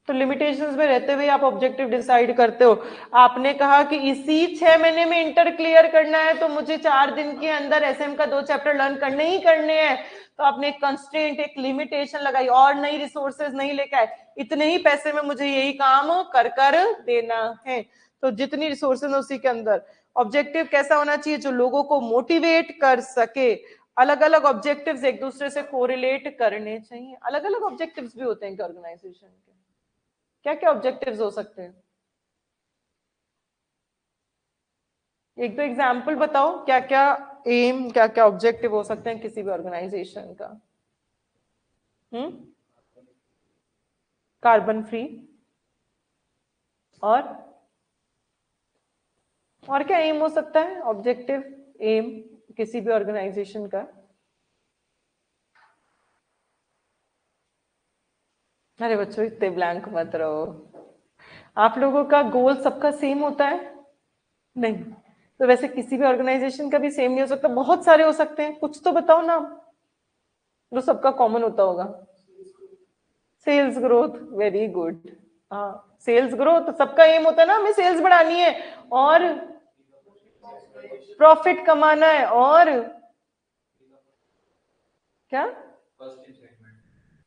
तो लिमिटेशंस में रहते हुए आप ऑब्जेक्टिव डिसाइड करते हो. आपने कहा कि इसी 6 महीने में इंटर क्लियर करना है, तो मुझे 4 दिन के अंदर एसएम का 2 चैप्टर लर्न करने ही करने हैं. तो आपने एक कंस्ट्रेंट, एक लिमिटेशन लगाई और नई रिसोर्सेज नहीं लेकर आए, इतने ही पैसे में मुझे यही काम कर देना है. तो जितनी रिसोर्सेज उसी के अंदर. ऑब्जेक्टिव कैसा होना चाहिए? जो लोगों को मोटिवेट कर सके. अलग अलग ऑब्जेक्टिव्स एक दूसरे से कोरिलेट करने चाहिए. अलग अलग ऑब्जेक्टिव्स भी होते हैं कि ऑर्गेनाइजेशन के क्या क्या ऑब्जेक्टिव्स हो सकते हैं? एक दो एग्जाम्पल बताओ, क्या क्या एम, क्या क्या ऑब्जेक्टिव हो सकते हैं किसी भी ऑर्गेनाइजेशन का? कार्बन फ्री और क्या एम हो सकता है, ऑब्जेक्टिव एम किसी भी ऑर्गेनाइजेशन का? अरे बच्चों इतने ब्लैंक मत रहो. आप लोगों का गोल सबका सेम होता है? नहीं. तो वैसे किसी भी ऑर्गेनाइजेशन का भी सेम नहीं हो सकता, बहुत सारे हो सकते हैं. कुछ तो बताओ ना जो सबका कॉमन होता होगा. Sales growth, very good. हाँ, सेल्स ग्रोथ सबका एम होता है ना, हमें सेल्स बढ़ानी है और प्रॉफिट कमाना है. और क्या?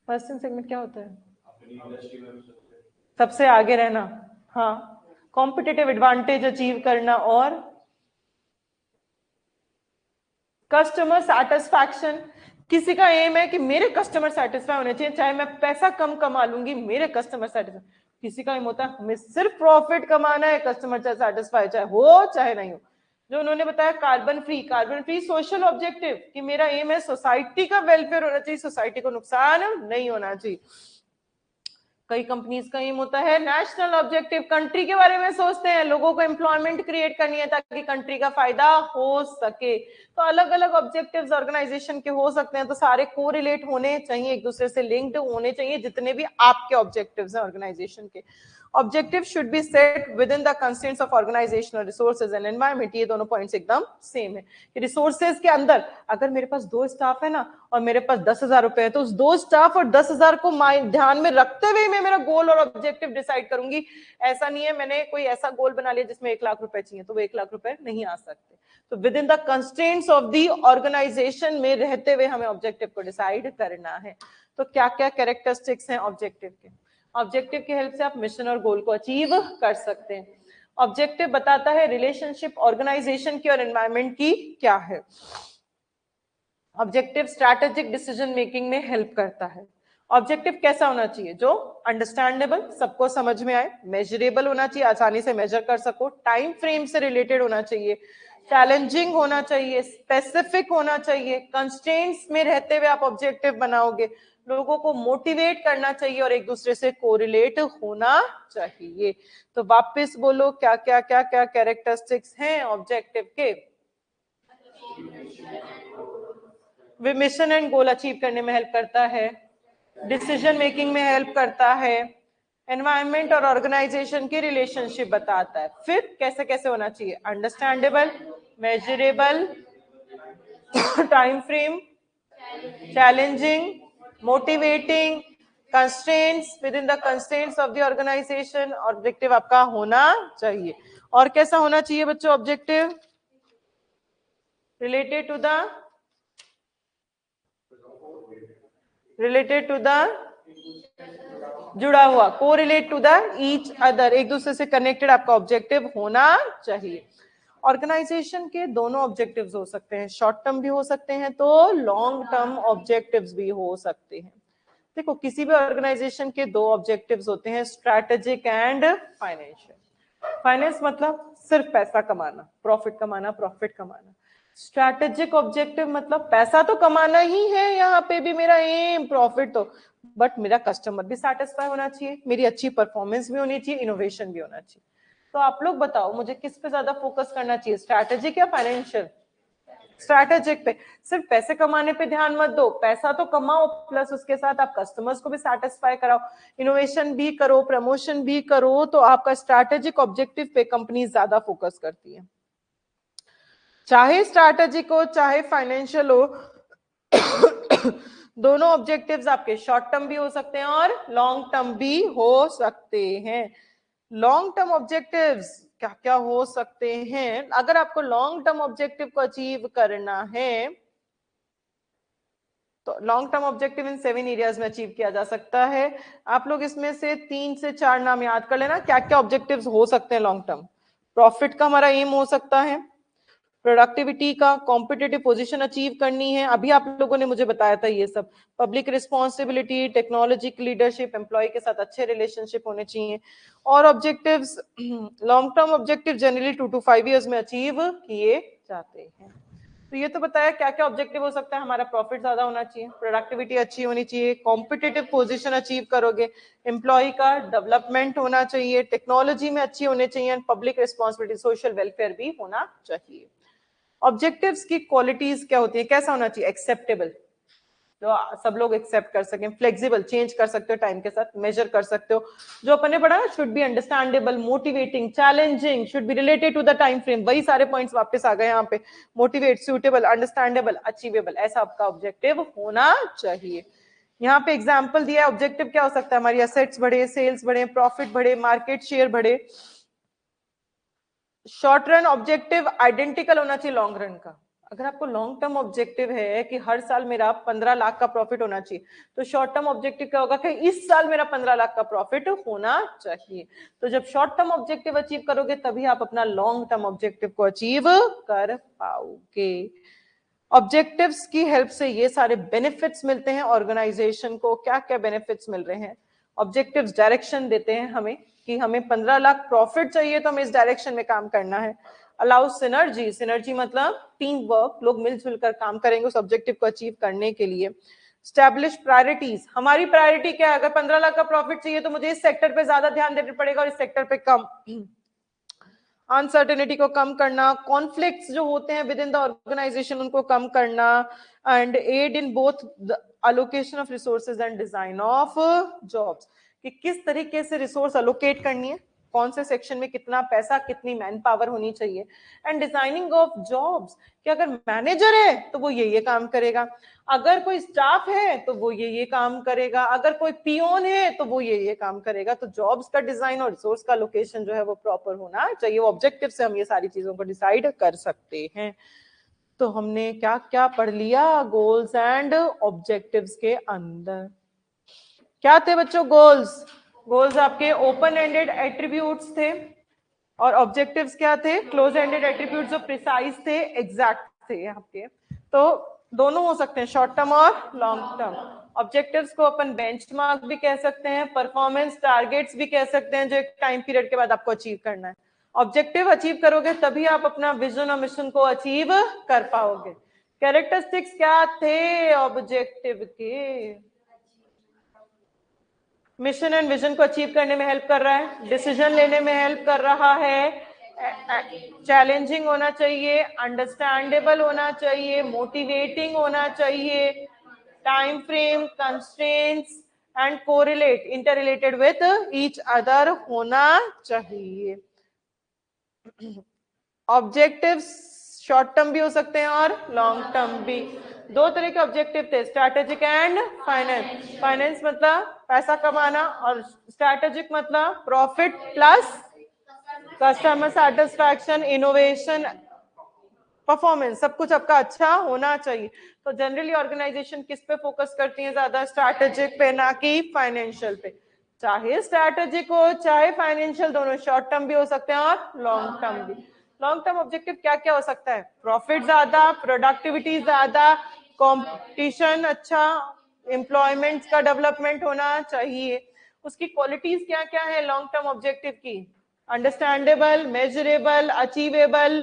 फर्स्ट इन सेगमेंट क्या होता है? सबसे आगे रहना. हाँ, कॉम्पिटिटिव एडवांटेज अचीव करना. और कस्टमर सेटिस्फैक्शन. किसी का एम है कि मेरे कस्टमर सेटिस्फाई होने चाहिए, चाहे मैं पैसा कम कमा लूंगी, मेरे कस्टमर सेटिस्फाई. किसी का एम होता है हमें सिर्फ प्रॉफिट कमाना है, कस्टमर चाहे सेटिस्फाई चाहे हो चाहे नहीं हो. जो उन्होंने बताया कार्बन फ्री सोशल ऑब्जेक्टिव कि मेरा एम है सोसाइटी का वेलफेयर होना चाहिए, सोसाइटी को नुकसान नहीं होना चाहिए. कई कंपनीज का एम होता है नेशनल ऑब्जेक्टिव, कंट्री के बारे में सोचते हैं, लोगों को एम्प्लॉयमेंट क्रिएट करनी है ताकि कंट्री का फायदा हो सके. तो अलग अलग ऑब्जेक्टिव्स ऑर्गेनाइजेशन के हो सकते हैं, तो सारे कोरिलेट होने चाहिए, एक दूसरे से लिंक्ड होने चाहिए जितने भी आपके ऑब्जेक्टिव्स हैं ऑर्गेनाइजेशन के. Objective should be set within the constraints of organisational resources and environment. ये दोनों पॉइंट्स एकदम सेम है. रिसोर्सेज के अंदर अगर मेरे पास 2 स्टाफ है ना और मेरे पास 10,000 रुपए है, तो उस 2 स्टाफ और 10,000 को ध्यान में रखते हुए मैं मेरा गोल और ऑब्जेक्टिव डिसाइड करूंगी. ऐसा नहीं है मैंने कोई ऐसा गोल बना लिया जिसमें 1 लाख रुपए चाहिए तो वो 1 लाख रुपए नहीं आ सकते. तो within the constraints of the organisation में रहते हुए हमें ऑब्जेक्टिव को डिसाइड करना है. तो क्या क्या कैरेक्टरिस्टिक्स हैं ऑब्जेक्टिव के? ऑब्जेक्टिव की हेल्प से आप मिशन और गोल को अचीव कर सकते हैं. ऑब्जेक्टिव बताता है रिलेशनशिप ऑर्गेनाइजेशन की और एनवायरमेंट की क्या है. ऑब्जेक्टिव स्ट्रैटेजिक डिसीजन मेकिंग में हेल्प करता है. ऑब्जेक्टिव कैसा होना चाहिए? जो अंडरस्टैंडेबल, सबको समझ में आए, मेजरेबल होना चाहिए, आसानी से मेजर कर सको, टाइम फ्रेम से रिलेटेड होना चाहिए, चैलेंजिंग होना चाहिए, स्पेसिफिक होना चाहिए, कंस्ट्रेंट्स में रहते हुए आप ऑब्जेक्टिव बनाओगे, लोगों को मोटिवेट करना चाहिए और एक दूसरे से कोरिलेट होना चाहिए. तो वापस बोलो क्या क्या क्या क्या कैरेक्टरिस्टिक्स हैं ऑब्जेक्टिव के? वे मिशन एंड गोल अचीव करने में हेल्प करता है, डिसीजन मेकिंग में हेल्प करता है, एनवायरनमेंट और ऑर्गेनाइजेशन की रिलेशनशिप बताता है. फिर कैसे कैसे होना चाहिए? Understandable, measurable, time frame, challenging, motivating, constraints, within the constraints of the organisation objective आपका होना चाहिए. और कैसा होना चाहिए बच्चों ऑब्जेक्टिव? रिलेटेड टू द जुड़ा हुआ, correlate to the each other, एक दूसरे से कनेक्टेड आपका ऑब्जेक्टिव होना चाहिए। ऑर्गेनाइजेशन के दोनों ऑब्जेक्टिव्स हो सकते हैं, शॉर्ट टर्म भी हो सकते हैं तो लॉन्ग टर्म ऑब्जेक्टिव्स भी हो सकते हैं। देखो किसी भी ऑर्गेनाइजेशन के दो ऑब्जेक्टिव्स होते हैं, स्ट्रैटेजिक एंड फाइनेंशियल। फाइनेंस मतलब सिर्फ पैसा कमाना, प्रॉफिट कमाना। स्ट्रैटेजिक ऑब्जेक्टिव मतलब पैसा तो कमाना ही है, यहाँ पे भी मेरा एम प्रॉफिट तो, बट मेरा कस्टमर भी सेटिस्फाई होना चाहिए, मेरी अच्छी परफॉर्मेंस भी होनी चाहिए, इनोवेशन भी होना चाहिए। तो आप लोग बताओ मुझे किस पे ज्यादा फोकस करना चाहिए, स्ट्रैटेजिक या फाइनेंशियल? स्ट्रैटेजिक पे। सिर्फ पैसे कमाने पे ध्यान मत दो, पैसा तो कमाओ प्लस उसके साथ आप कस्टमर्स को भी सेटिस्फाई कराओ, इनोवेशन भी करो, प्रमोशन भी करो, तो आपका स्ट्रैटेजिक ऑब्जेक्टिव पे कंपनी ज्यादा फोकस करती है। चाहे स्ट्रैटेजिक हो चाहे फाइनेंशियल हो, दोनों ऑब्जेक्टिव्स आपके शॉर्ट टर्म भी हो सकते हैं और लॉन्ग टर्म भी हो सकते हैं। लॉन्ग टर्म ऑब्जेक्टिव्स क्या क्या हो सकते हैं? अगर आपको लॉन्ग टर्म ऑब्जेक्टिव को अचीव करना है तो लॉन्ग टर्म ऑब्जेक्टिव इन 7 एरियाज में अचीव किया जा सकता है। आप लोग इसमें से 3 से 4 नाम याद कर लेना, क्या क्या ऑब्जेक्टिव्स हो सकते हैं लॉन्ग टर्म। प्रॉफिट का हमारा एम हो सकता है, प्रोडक्टिविटी का, कॉम्पिटिटिव पोजीशन अचीव करनी है, अभी आप लोगों ने मुझे बताया था ये सब, public responsibility, technology leadership, employ के साथ अच्छे रिलेशनशिप होने चाहिए। और objectives, long term objective generally 2 to 5 years में अचीव किए जाते हैं। तो ये तो बताया क्या क्या ऑब्जेक्टिव हो सकता है हमारा, प्रॉफिट ज्यादा होना चाहिए, प्रोडक्टिविटी अच्छी होनी चाहिए, कॉम्पिटिटिव पोजीशन अचीव करोगे, एम्प्लॉय का डेवलपमेंट होना चाहिए, टेक्नोलॉजी में अच्छी होने चाहिए, पब्लिक रिस्पॉन्सिबिलिटी, सोशल वेलफेयर भी होना चाहिए। ऑब्जेक्टिव्स की क्वालिटीज क्या होती है, कैसा होना चाहिए? एक्सेप्टेबल, जो सब लोग एक्सेप्ट कर सकें, फ्लेक्सिबल, चेंज कर सकते हो टाइम के साथ, मेजर कर सकते हो, जो अपन ने पढ़ा ना, should be understandable, motivating, challenging, should be related to the time frame, वही सारे पॉइंट्स वापस आ गए यहाँ पे, मोटिवेट, सूटेबल, अंडरस्टैंडेबल, अचीवेबल, ऐसा आपका ऑब्जेक्टिव होना चाहिए। यहाँ पे एग्जाम्पल दिया है, ऑब्जेक्टिव क्या हो सकता है, हमारी असेट्स बढ़े, सेल्स बढ़े, प्रॉफिट बढ़े, मार्केट शेयर बढ़े। शॉर्ट रन ऑब्जेक्टिव आइडेंटिकल होना चाहिए लॉन्ग रन का। अगर आपको लॉन्ग टर्म ऑब्जेक्टिव है कि हर साल मेरा 15 लाख का प्रॉफिट होना चाहिए, तो शॉर्ट टर्म ऑब्जेक्टिव क्या होगा कि इस साल मेरा 15 लाख का प्रॉफिट होना चाहिए। तो जब शॉर्ट टर्म ऑब्जेक्टिव अचीव करोगे तभी आप अपना लॉन्ग टर्म ऑब्जेक्टिव को अचीव कर पाओगे। ऑब्जेक्टिव्स की हेल्प से ये सारे बेनिफिट्स मिलते हैं ऑर्गेनाइजेशन को। क्या क्या बेनिफिट्स मिल रहे हैं? ऑब्जेक्टिव्स डायरेक्शन देते हैं हमें कि हमें 15 लाख प्रॉफिट चाहिए तो हमें इस डायरेक्शन में काम करना है। अलाउ सिनर्जी, सिनर्जी मतलब टीम वर्क, लोग मिलजुल कर काम करेंगे उस ऑब्जेक्टिव को अचीव करने के लिए। स्टैब्लिश प्रायोरिटीज, हमारी प्रायोरिटी क्या है? अगर 15 लाख का प्रॉफिट चाहिए तो मुझे इस सेक्टर पे ज्यादा ध्यान देना पड़ेगा और इस सेक्टर पे कम। अनसर्टेनिटी को कम करना, कॉन्फ्लिक्ट्स जो होते हैं विद इन द ऑर्गेनाइजेशन उनको कम करना, and aid in both the allocation of resources and design of jobs, कि किस तरीके से रिसोर्स अलोकेट करनी है, कौन से सेक्शन में कितना पैसा, कितनी मैन पावर होनी चाहिए, एंड डिजाइनिंग ऑफ जॉब्स, कि अगर मैनेजर है तो वो ये काम करेगा, अगर कोई स्टाफ है तो वो ये काम करेगा, अगर कोई पियोन है तो वो ये काम करेगा। तो जॉब्स का डिजाइन और रिसोर्स का लोकेशन जो है वो प्रॉपर होना चाहिए। ऑब्जेक्टिव से हम ये सारी चीजों को डिसाइड कर सकते हैं। तो हमने क्या क्या पढ़ लिया गोल्स एंड ऑब्जेक्टिव्स के अंदर? क्या थे बच्चों गोल्स? गोल्स आपके ओपन एंडेड एट्रीब्यूट्स थे और ऑब्जेक्टिव्स क्या थे? क्लोज एंडेड एट्रीब्यूट्स जो प्रिसाइज थे, एग्जैक्ट थे आपके। तो दोनों हो सकते हैं, शॉर्ट टर्म और लॉन्ग टर्म। ऑब्जेक्टिव्स को अपन बेंचमार्क भी कह सकते हैं, परफॉर्मेंस टारगेट्स भी कह सकते हैं, जो एक टाइम पीरियड के बाद आपको अचीव करना है। ऑब्जेक्टिव अचीव करोगे तभी आप अपना विजन और मिशन को अचीव कर पाओगे। कैरेक्टरिस्टिक्स क्या थे ऑब्जेक्टिव के? मिशन एंड विजन को अचीव करने में हेल्प कर रहा है, डिसीजन लेने में हेल्प कर रहा है, चैलेंजिंग होना चाहिए, अंडरस्टैंडेबल होना चाहिए, मोटिवेटिंग होना चाहिए, time frame, constraints and correlate, interrelated with each other होना चाहिए। ऑब्जेक्टिव्स शॉर्ट टर्म भी हो सकते हैं और लॉन्ग टर्म भी। दो तरह के ऑब्जेक्टिव थे, स्ट्रैटेजिक एंड फाइनेंस। फाइनेंस मतलब पैसा कमाना और स्ट्रैटेजिक मतलब profit plus customer satisfaction, innovation, performance, सब कुछ आपका अच्छा होना चाहिए। तो जनरली ऑर्गेनाइजेशन किस पे फोकस करती है ज्यादा? स्ट्रैटेजिक पे, ना कि फाइनेंशियल पे। चाहे स्ट्रैटेजिक हो चाहे फाइनेंशियल, दोनों शॉर्ट टर्म भी हो सकते हैं और लॉन्ग टर्म भी। लॉन्ग टर्म ऑब्जेक्टिव क्या क्या हो सकता है? प्रॉफिट ज्यादा, प्रोडक्टिविटी ज्यादा, कॉम्पिटिशन अच्छा, एम्प्लॉयमेंट का डेवलपमेंट होना चाहिए। उसकी क्वालिटीज क्या क्या है लॉन्ग टर्म ऑब्जेक्टिव की? Understandable, measurable, achievable,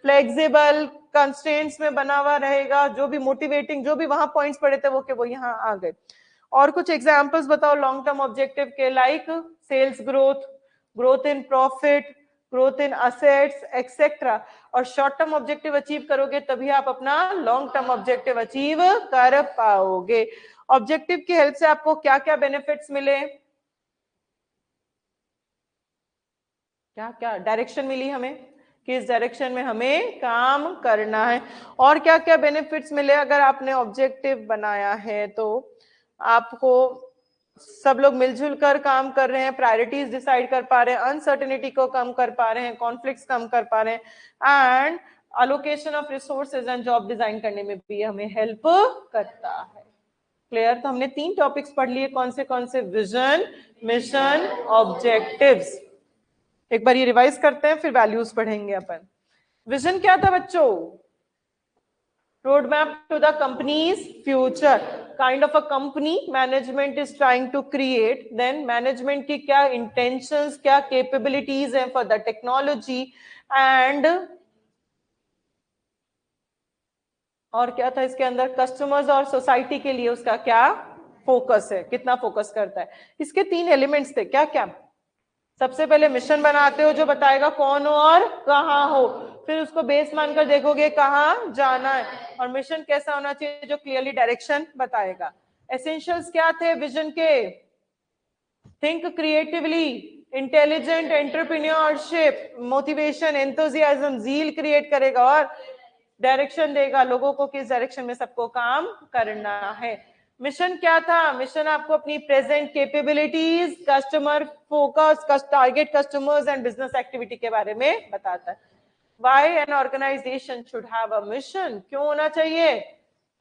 flexible, constraints में बना हुआ रहेगा, जो भी मोटिवेटिंग, जो भी वहां पॉइंट्स पड़े थे वो यहाँ आ गए। और कुछ एग्जांपल्स बताओ लॉन्ग टर्म ऑब्जेक्टिव के, like sales growth, growth in profit, growth in assets etcetera. और शॉर्ट टर्म ऑब्जेक्टिव अचीव करोगे तभी आप अपना लॉन्ग टर्म ऑब्जेक्टिव अचीव कर पाओगे। ऑब्जेक्टिव की हेल्प से आपको क्या क्या बेनिफिट्स मिले, क्या क्या डायरेक्शन मिली हमें, किस डायरेक्शन में हमें काम करना है, और क्या क्या बेनिफिट्स मिले अगर आपने ऑब्जेक्टिव बनाया है। तो आपको सब लोग मिलजुल कर काम कर रहे हैं, प्रायोरिटीज डिसाइड कर पा रहे हैं, अनसर्टेनिटी को कम कर पा रहे हैं, कॉन्फ्लिक्ट्स कम कर पा रहे हैं, and allocation of resources and job design करने में भी हमें हेल्प करता है। क्लियर? तो हमने 3 टॉपिक्स पढ़ लिए, कौन से? Vision, mission, objectives. एक बार ये रिवाइज करते हैं, फिर वैल्यूज पढ़ेंगे अपन। विजन क्या था बच्चों? Road map to the company's future, kind of a company management is trying to create, then management की क्या इंटेंशंस, क्या कैपेबिलिटीज हैं फॉर द टेक्नोलॉजी, एंड और क्या था इसके अंदर? कस्टमर्स और सोसाइटी के लिए उसका क्या फोकस है, कितना फोकस करता है। इसके 3 एलिमेंट्स थे, क्या क्या? सबसे पहले मिशन बनाते हो जो बताएगा कौन हो और कहाँ हो, फिर उसको बेस मानकर देखोगे कहाँ जाना है, और मिशन कैसा होना चाहिए जो क्लियरली डायरेक्शन बताएगा। एसेंशियल्स क्या थे विजन के? Think creatively, intelligent, entrepreneurship, motivation, enthusiasm, zeal create करेगा, और डायरेक्शन देगा लोगों को किस डायरेक्शन में सबको काम करना है। मिशन क्या था? मिशन आपको अपनी present capabilities, customer focus, target customers and business activity के बारे में बताता है। Why an organization should have a mission? क्यों होना चाहिए?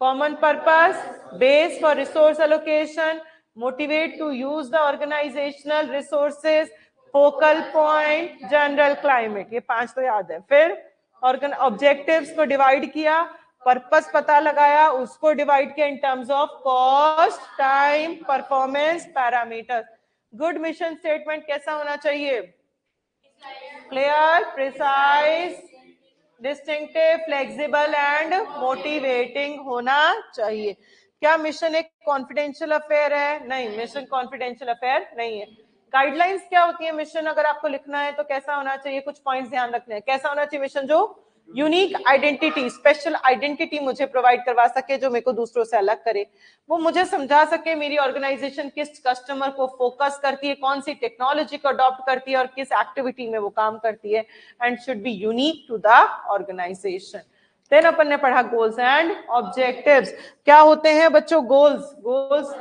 Common purpose, base for resource allocation, motivate to use the organizational resources, focal point, general climate, ये 5 तो याद है। फिर ऑब्जेक्टिव्स को डिवाइड किया, पर्पस पता लगाया, उसको डिवाइड किया इन terms of cost, time, performance, parameter. Good mission statement कैसा होना चाहिए? Clear, precise, distinctive, flexible and motivating होना चाहिए। क्या मिशन एक कॉन्फिडेंशियल अफेयर है? नहीं, मिशन कॉन्फिडेंशियल अफेयर नहीं है। गाइडलाइंस क्या होती है मिशन अगर आपको लिखना है तो कैसा होना चाहिए? कुछ पॉइंट्स ध्यान रखने हैं। कैसा होना चाहिए मिशन? जो यूनिक आइडेंटिटी, स्पेशल आइडेंटिटी मुझे प्रोवाइड करवा सके, जो मेरे को दूसरों से अलग करे, वो मुझे समझा सके मेरी ऑर्गेनाइजेशन किस कस्टमर को फोकस करती है, कौन सी टेक्नोलॉजी को अडॉप्ट करती है और किस एक्टिविटी में वो काम करती है, and should be unique to the organisation. Then अपन ने पढ़ा गोल्स एंड ऑब्जेक्टिव्स। क्या होते हैं बच्चों goals? Goals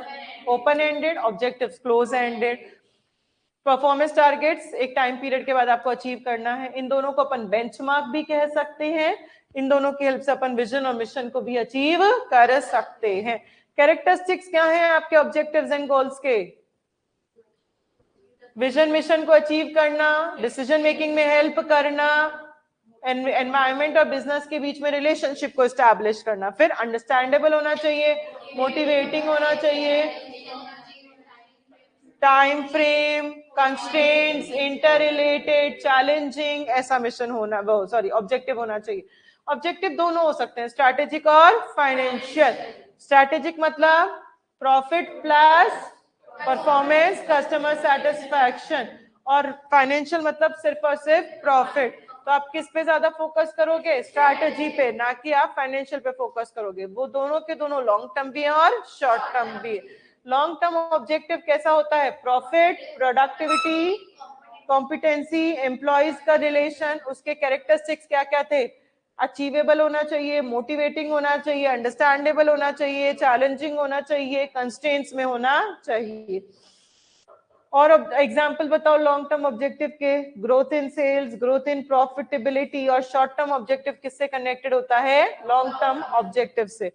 open ended, objectives close ended. Performance targets एक टाइम पीरियड के बाद आपको अचीव करना है। इन दोनों को अपन बेंचमार्क भी कह सकते हैं। इन दोनों की हेल्प से अपन विजन और मिशन को भी अचीव कर सकते हैं। कैरेक्टरिस्टिक्स क्या हैं आपके ऑब्जेक्टिव्स एंड गोल्स के? विजन मिशन को अचीव करना, डिसीजन मेकिंग में हेल्प करना, एनवायरमेंट और बिजनेस के बीच में रिलेशनशिप को एस्टैब्लिश करना, फिर अंडरस्टैंडेबल होना चाहिए, मोटिवेटिंग होना चाहिए, time frame, constraints, inter related, challenging, ऐसा मिशन होना, वो सॉरी ऑब्जेक्टिव होना चाहिए। ऑब्जेक्टिव दोनों हो सकते हैं, स्ट्रैटेजिक और फाइनेंशियल। स्ट्रैटेजिक मतलब profit plus performance, customer satisfaction, और फाइनेंशियल मतलब सिर्फ और सिर्फ प्रॉफिट। तो आप किस पे ज्यादा फोकस करोगे? स्ट्रैटेजी पे, ना कि आप फाइनेंशियल पे फोकस करोगे। वो दोनों के दोनों लॉन्ग टर्म भी है और शॉर्ट टर्म भी है। लॉन्ग टर्म ऑब्जेक्टिव कैसा होता है? प्रॉफिट, प्रोडक्टिविटी, कॉम्पिटेंसी, एम्प्लॉयज का रिलेशन। उसके कैरेक्टरिस्टिक्स क्या क्या थे? अचीवेबल होना चाहिए, मोटिवेटिंग होना चाहिए, अंडरस्टैंडेबल होना चाहिए, चैलेंजिंग होना चाहिए, कंस्ट्रेंट्स में होना चाहिए। और अब एग्जाम्पल बताओ लॉन्ग टर्म ऑब्जेक्टिव के, growth in sales, growth in profitability, और शॉर्ट टर्म ऑब्जेक्टिव किससे कनेक्टेड होता है? लॉन्ग टर्म ऑब्जेक्टिव से।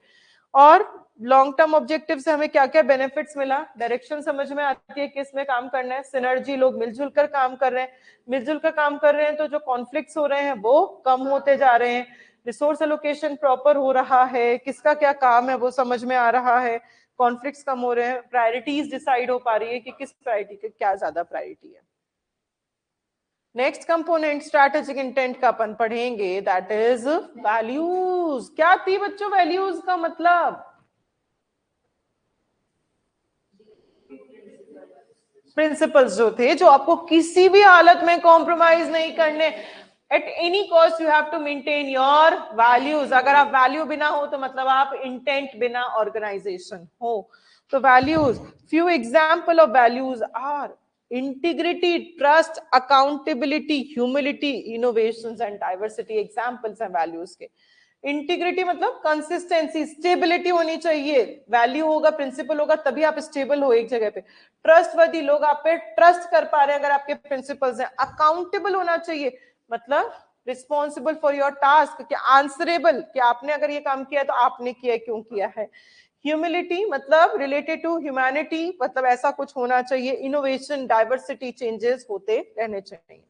और लॉन्ग टर्म ऑब्जेक्टिव से हमें क्या क्या बेनिफिट्स मिला? डायरेक्शन समझ में आती है किस में काम करना है, सिनर्जी, लोग मिलजुल कर काम कर रहे हैं, मिलजुल कर काम कर रहे हैं तो जो कॉन्फ्लिक्ट्स हो रहे हैं वो कम होते जा रहे हैं, रिसोर्स एलोकेशन प्रॉपर हो रहा है, किसका क्या काम है वो समझ में आ रहा है, कॉन्फ्लिक्ट्स कम हो रहे हैं, प्रायोरिटीज डिसाइड हो पा रही है कि किस प्रायोरिटी की क्या ज्यादा प्रायोरिटी है। नेक्स्ट कंपोनेंट स्ट्रैटेजिक इंटेंट का अपन पढ़ेंगे, दैट इज वैल्यूज। क्या थी बच्चों वैल्यूज का मतलब? प्रिंसिपल्स जो थे, जो आपको किसी भी हालत में कॉम्प्रोमाइज नहीं करने, at any cost you have to maintain your values. अगर आप वैल्यू बिना हो तो मतलब आप इंटेंट बिना ऑर्गेनाइजेशन हो। तो values, few example of values are integrity, trust, accountability, humility, innovations and diversity. Examples हैं वैल्यूज के। इंटीग्रिटी मतलब कंसिस्टेंसी, स्टेबिलिटी होनी चाहिए, वैल्यू होगा, प्रिंसिपल होगा, तभी आप स्टेबल हो एक जगह पे। ट्रस्टवर्दी, लोग आप पे ट्रस्ट कर पा रहे हैं अगर आपके प्रिंसिपल्स हैं। अकाउंटेबल होना चाहिए, मतलब रिस्पॉन्सिबल फॉर योर टास्क, कि आंसरेबल, कि आपने अगर ये काम किया है तो आपने किया, क्यों किया है। ह्यूमिलिटी मतलब रिलेटेड टू ह्यूमैनिटी, मतलब ऐसा कुछ होना चाहिए। इनोवेशन, डाइवर्सिटी, चेंजेस होते रहने चाहिए।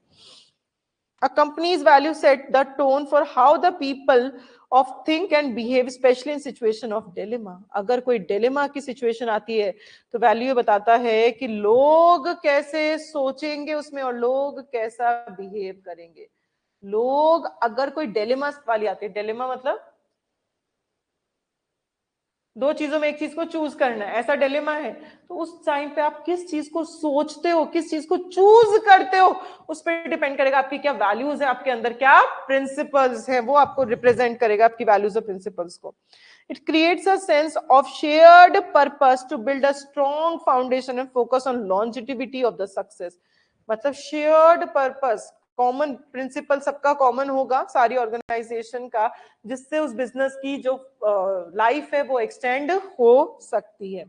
A company's value set the tone for how the people of think and behave, especially in situation of dilemma. अगर कोई dilemma की situation आती है तो वैल्यू ये बताता है कि लोग कैसे सोचेंगे उसमें और लोग कैसा बिहेव करेंगे। लोग अगर कोई डिलेमा वाली आती है, डिलेमा मतलब दो चीजों में एक चीज को चूज करना है, ऐसा डिलेमा है, तो उस टाइम पे आप किस चीज को सोचते हो, किस चीज को चूज करते हो, उस पर डिपेंड करेगा आपकी क्या वैल्यूज है, आपके अंदर क्या प्रिंसिपल्स है, वो आपको रिप्रेजेंट करेगा आपकी वैल्यूज और प्रिंसिपल्स को। It creates a sense of shared purpose to build a strong foundation and focus on longevity of the success. मतलब शेयर्ड पर्पस, कॉमन प्रिंसिपल सबका कॉमन होगा सारी ऑर्गेनाइजेशन का, जिससे उस बिजनेस की जो लाइफ है वो एक्सटेंड हो सकती है।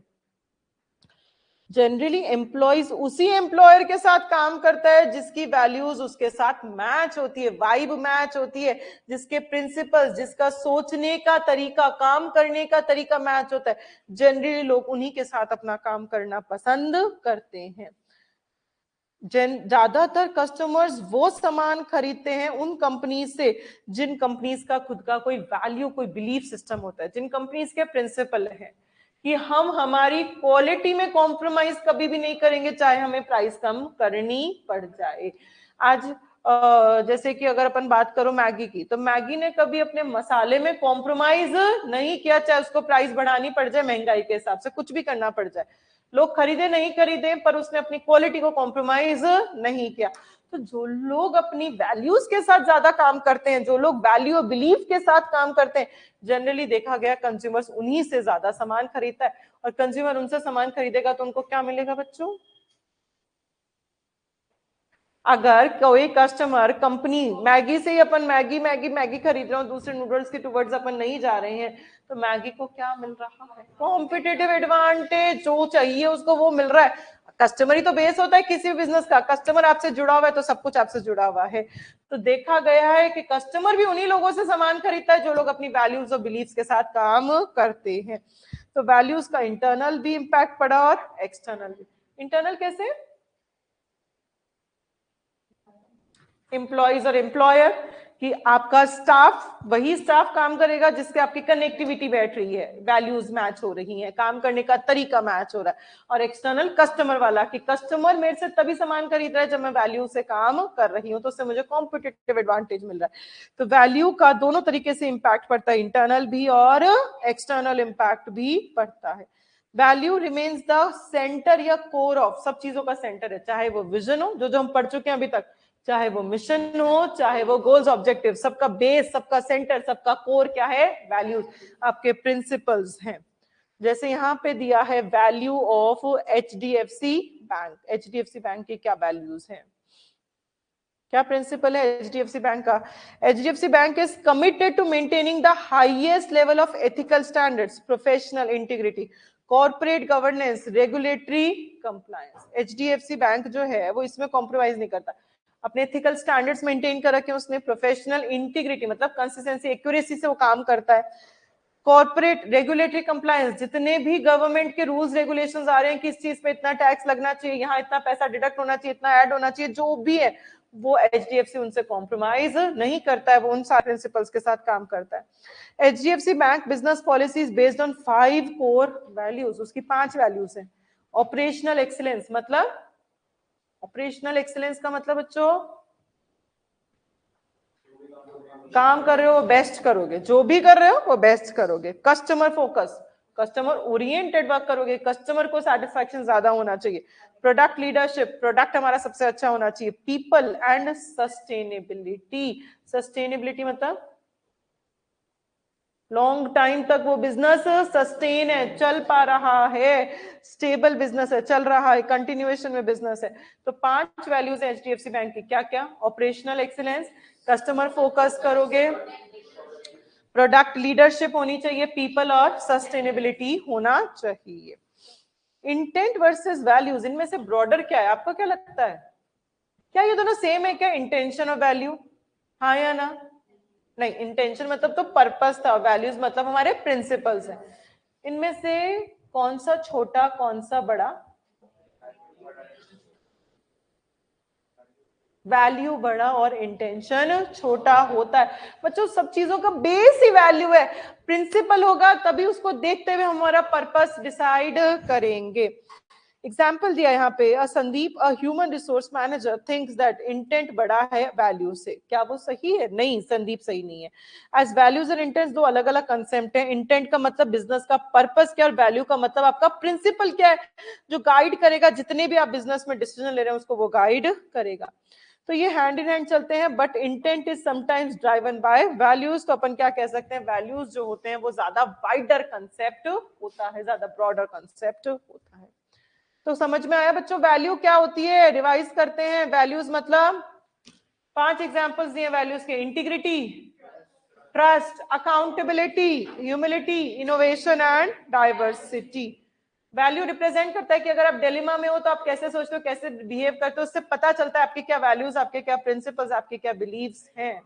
जनरली एम्प्लॉइज उसी एम्प्लॉयर के साथ काम करता है जिसकी वैल्यूज उसके साथ मैच होती है, वाइब मैच होती है, जिसके प्रिंसिपल्स, जिसका सोचने का तरीका, काम करने का तरीका मैच होता है। जनरली लोग उन्हीं के साथ अपना काम करना पसंद करते हैं। ज्यादातर कस्टमर्स वो सामान खरीदते हैं उन कंपनीज से जिन कंपनीज का खुद का कोई वैल्यू, कोई बिलीफ सिस्टम होता है, जिन कंपनीज के प्रिंसिपल है कि हम हमारी क्वालिटी में कॉम्प्रोमाइज कभी भी नहीं करेंगे, चाहे हमें प्राइस कम करनी पड़ जाए। आज जैसे कि अगर अपन बात करो मैगी की, तो मैगी ने कभी अपने मसाले में कॉम्प्रोमाइज नहीं किया, चाहे उसको प्राइस बढ़ानी पड़ जाए, महंगाई के हिसाब से कुछ भी करना पड़ जाए, लोग खरीदे नहीं खरीदे, पर उसने अपनी क्वालिटी को कॉम्प्रोमाइज नहीं किया। तो जो लोग अपनी वैल्यूज के साथ ज्यादा काम करते हैं, जो लोग वैल्यू और बिलीफ के साथ काम करते हैं, जनरली देखा गया कंज्यूमर्स उन्हीं से ज्यादा सामान खरीदता है। और कंज्यूमर उनसे सामान खरीदेगा तो उनको क्या मिलेगा बच्चों? अगर कोई कस्टमर कंपनी मैगी से ही, अपन मैगी मैगी मैगी खरीद रहे हो, दूसरे नूडल्स की टूवर्ड्स अपन नहीं जा रहे हैं, तो मैगी को क्या मिल रहा है? कॉम्पिटिटिव एडवांटेज, जो चाहिए उसको वो मिल रहा है। कस्टमर ही तो बेस होता है किसी भी बिजनेस का, कस्टमर आपसे जुड़ा हुआ है तो सब कुछ आपसे जुड़ा हुआ है। तो देखा गया है कि कस्टमर भी उन्हीं लोगों से सामान खरीदता है जो लोग अपनी वैल्यूज और बिलीव्स के साथ काम करते हैं। तो वैल्यूज का इंटरनल भी इंपैक्ट पड़ा और एक्सटर्नल भी। इंटरनल कैसे? एम्प्लॉइज और एम्प्लॉयर, कि आपका स्टाफ वही स्टाफ काम करेगा जिससे आपकी कनेक्टिविटी बैठ रही है, वैल्यूज मैच हो रही हैं, काम करने का तरीका मैच हो रहा है। और एक्सटर्नल कस्टमर वाला, कि कस्टमर मेरे से तभी सामान खरीद रहा है जब मैं वैल्यू से काम कर रही हूं, तो उससे मुझे कॉम्पिटिटिव एडवांटेज मिल रहा है। तो वैल्यू का दोनों तरीके से इंपैक्ट पड़ता है, इंटरनल भी और एक्सटर्नल इंपैक्ट भी पड़ता है। वैल्यू रिमेन्स द सेंटर या कोर ऑफ, सब चीजों का सेंटर है, चाहे वो विजन हो जो हम पढ़ चुके हैं अभी तक, चाहे वो मिशन हो, चाहे वो गोल्स ऑब्जेक्टिव, सबका बेस, सबका सेंटर, सबका कोर क्या है? वैल्यूज, आपके प्रिंसिपल्स हैं। जैसे यहाँ पे दिया है value of HDFC bank. HDFC bank के क्या वैल्यूज हैं, क्या प्रिंसिपल है एचडीएफसी बैंक का? HDFC bank is committed to maintaining the highest level of ethical standards, professional integrity. Corporate governance, regulatory compliance. HDFC bank जो है वो इसमें कॉम्प्रोमाइज नहीं करता, अपने एथिकल स्टैंडर्ड्स मेंटेन कर रखे उसने, प्रोफेशनल इंटीग्रिटी मतलब कंसिस्टेंसी, एक्यूरेसी से वो काम करता है। कॉर्पोरेट रेगुलेटरी कंप्लायंस, जितने भी गवर्नमेंट के रूल्स रेगुलेशंस आ रहे हैं, किस चीज पे इतना टैक्स लगना चाहिए, यहाँ इतना पैसा डिडक्ट होना चाहिए, इतना ऐड होना चाहिए, जो भी है वो एचडीएफसी उनसे कॉम्प्रोमाइज नहीं करता है, वो उन सारे प्रिंसिपल्स के साथ काम करता है। HDFC bank business policies based on 5 core values, उसकी 5 वैल्यूज हैं। ऑपरेशनल एक्सीलेंस मतलब, ऑपरेशनल एक्सीलेंस का मतलब बच्चों काम कर रहे हो बेस्ट करोगे, जो भी कर रहे हो वो बेस्ट करोगे। Customer focus, customer oriented work करोगे, कस्टमर को सेटिस्फैक्शन ज्यादा होना चाहिए। प्रोडक्ट लीडरशिप, प्रोडक्ट हमारा सबसे अच्छा होना चाहिए। पीपल एंड सस्टेनेबिलिटी, सस्टेनेबिलिटी मतलब लॉन्ग टाइम तक वो बिजनेस सस्टेन है, चल पा रहा है, स्टेबल बिजनेस है, चल रहा है, कंटिन्यूएशन में बिजनेस है। तो 5 वैल्यूज है एचडीएफसी बैंक की, क्या क्या? ऑपरेशनल एक्सीलेंस, कस्टमर फोकस करोगे, प्रोडक्ट लीडरशिप होनी चाहिए, पीपल और सस्टेनेबिलिटी होना चाहिए। इंटेंट वर्सेस वैल्यूज, इनमें से ब्रॉडर क्या है, आपको क्या लगता है? क्या ये दोनों सेम है क्या, इंटेंशन और वैल्यू? हाँ या ना? नहीं, इंटेंशन मतलब तो पर्पस था, वैल्यूज मतलब हमारे प्रिंसिपल्स हैं। इनमें से कौन सा छोटा कौन सा बड़ा? वैल्यू बड़ा और इंटेंशन छोटा होता है। बच्चों सब चीजों का बेस ही वैल्यू है, प्रिंसिपल होगा तभी उसको देखते हुए हमारा पर्पस डिसाइड करेंगे। एग्जाम्पल दिया यहाँ पे, Sandeep a human resource manager thinks that intent बड़ा है वैल्यू से। क्या वो सही है? नहीं, संदीप सही नहीं है। एज वैल्यूज और इंटेंट दो अलग अलग कंसेप्ट है। इंटेंट का मतलब बिजनेस का पर्पस क्या, और वैल्यू का मतलब आपका प्रिंसिपल क्या है, जो गाइड करेगा, जितने भी आप बिजनेस में डिसीजन ले रहे हैं उसको वो गाइड करेगा। तो ये हैंड इन हैंड चलते हैं, but intent is sometimes driven by values. तो अपन क्या कह सकते हैं, वैल्यूज जो होते हैं वो ज्यादा वाइडर कंसेप्ट होता है, ज्यादा ब्रॉडर कंसेप्ट होता है। तो समझ में आया बच्चों वैल्यू क्या होती है? रिवाइज करते हैं। वैल्यूज मतलब 5 एग्जांपल्स दिए वैल्यूज के, integrity, trust, accountability, humility, innovation and diversity. Value represent करता है कि अगर आप डिलेमा में हो तो आप कैसे सोचते हो, कैसे बिहेव करते हो, उससे पता चलता है आपके क्या वैल्यूज, आपके क्या प्रिंसिपल्स, आपके क्या बिलीव्स हैं।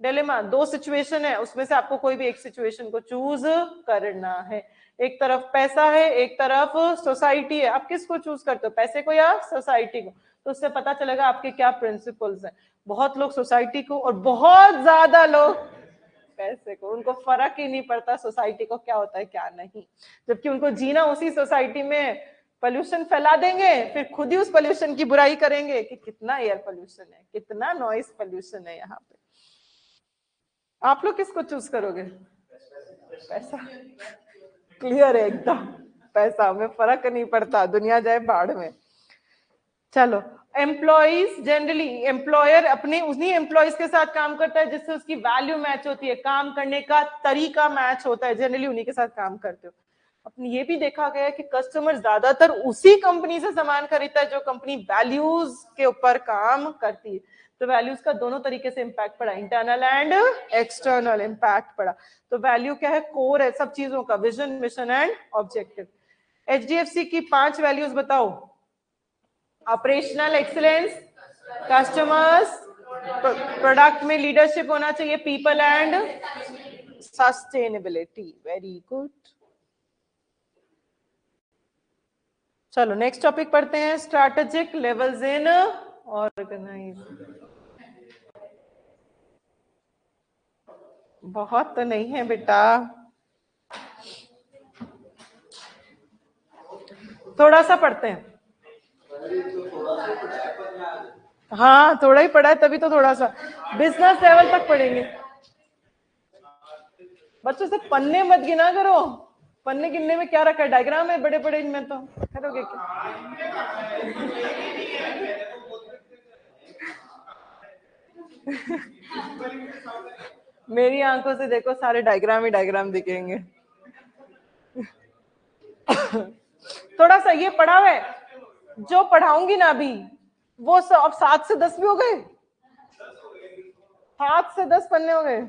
डिलेमा 2 सिचुएशन है, उसमें से आपको कोई भी एक सिचुएशन को चूज करना है। एक तरफ पैसा है, एक तरफ सोसाइटी है, आप किसको चूज करते हो, पैसे को या सोसाइटी को? तो उससे पता चलेगा आपके क्या प्रिंसिपल्स हैं। बहुत लोग सोसाइटी को और बहुत ज्यादा लोग पैसे को, उनको फर्क ही नहीं पड़ता सोसाइटी को क्या होता है क्या नहीं, जबकि उनको जीना उसी सोसाइटी में। पोल्यूशन फैला देंगे, फिर खुद ही उस पोल्यूशन की बुराई करेंगे कि कितना एयर पोल्यूशन है, कितना नॉइस पोल्यूशन है यहाँ पे। आप लोग किसको चूज करोगे? पैसा, क्लियर है एकदम, पैसा में फर्क नहीं पड़ता, दुनिया जाए बाढ़ में। चलो, एम्प्लॉइज जनरली, एम्प्लॉयर अपने उन्हीं एम्प्लॉइज के साथ काम करता है जिससे उसकी वैल्यू मैच होती है, काम करने का तरीका मैच होता है, जनरली उन्हीं के साथ काम करते हो। अपने ये भी देखा गया है कि कस्टमर ज्यादातर उसी कंपनी से सामान खरीदता है जो कंपनी वैल्यूज के ऊपर काम करती है। तो वैल्यूज का दोनों तरीके से इंपैक्ट पड़ा, इंटरनल एंड एक्सटर्नल इंपैक्ट पड़ा। तो वैल्यू क्या है, कोर है सब चीजों का, vision, mission and objective. HDFC की 5 वैल्यूज बताओ। ऑपरेशनल एक्सीलेंस, कस्टमर्स, प्रोडक्ट में लीडरशिप होना चाहिए, people and sustainability. Very good. चलो नेक्स्ट टॉपिक पढ़ते हैं, स्ट्रैटेजिक लेवल्स इन ऑर्गेनाइजेशन। बहुत तो नहीं है बेटा, थोड़ा सा पढ़ते हैं। हाँ थोड़ा ही पढ़ा है तभी तो, थोड़ा सा बिजनेस लेवल तक पढ़ेंगे। बच्चों से पन्ने मत गिना करो, पन्ने गिनने में क्या रखा है, डायग्राम है बड़े बड़े, इनमें तो करोगे क्या? मेरी आंखों से देखो, सारे डायग्राम ही डायग्राम दिखेंगे। थोड़ा सा ये पढ़ा है, जो पढ़ाऊंगी ना अभी वो अब 7 से 10 भी हो गए, 7 से 10 पन्ने हो गए।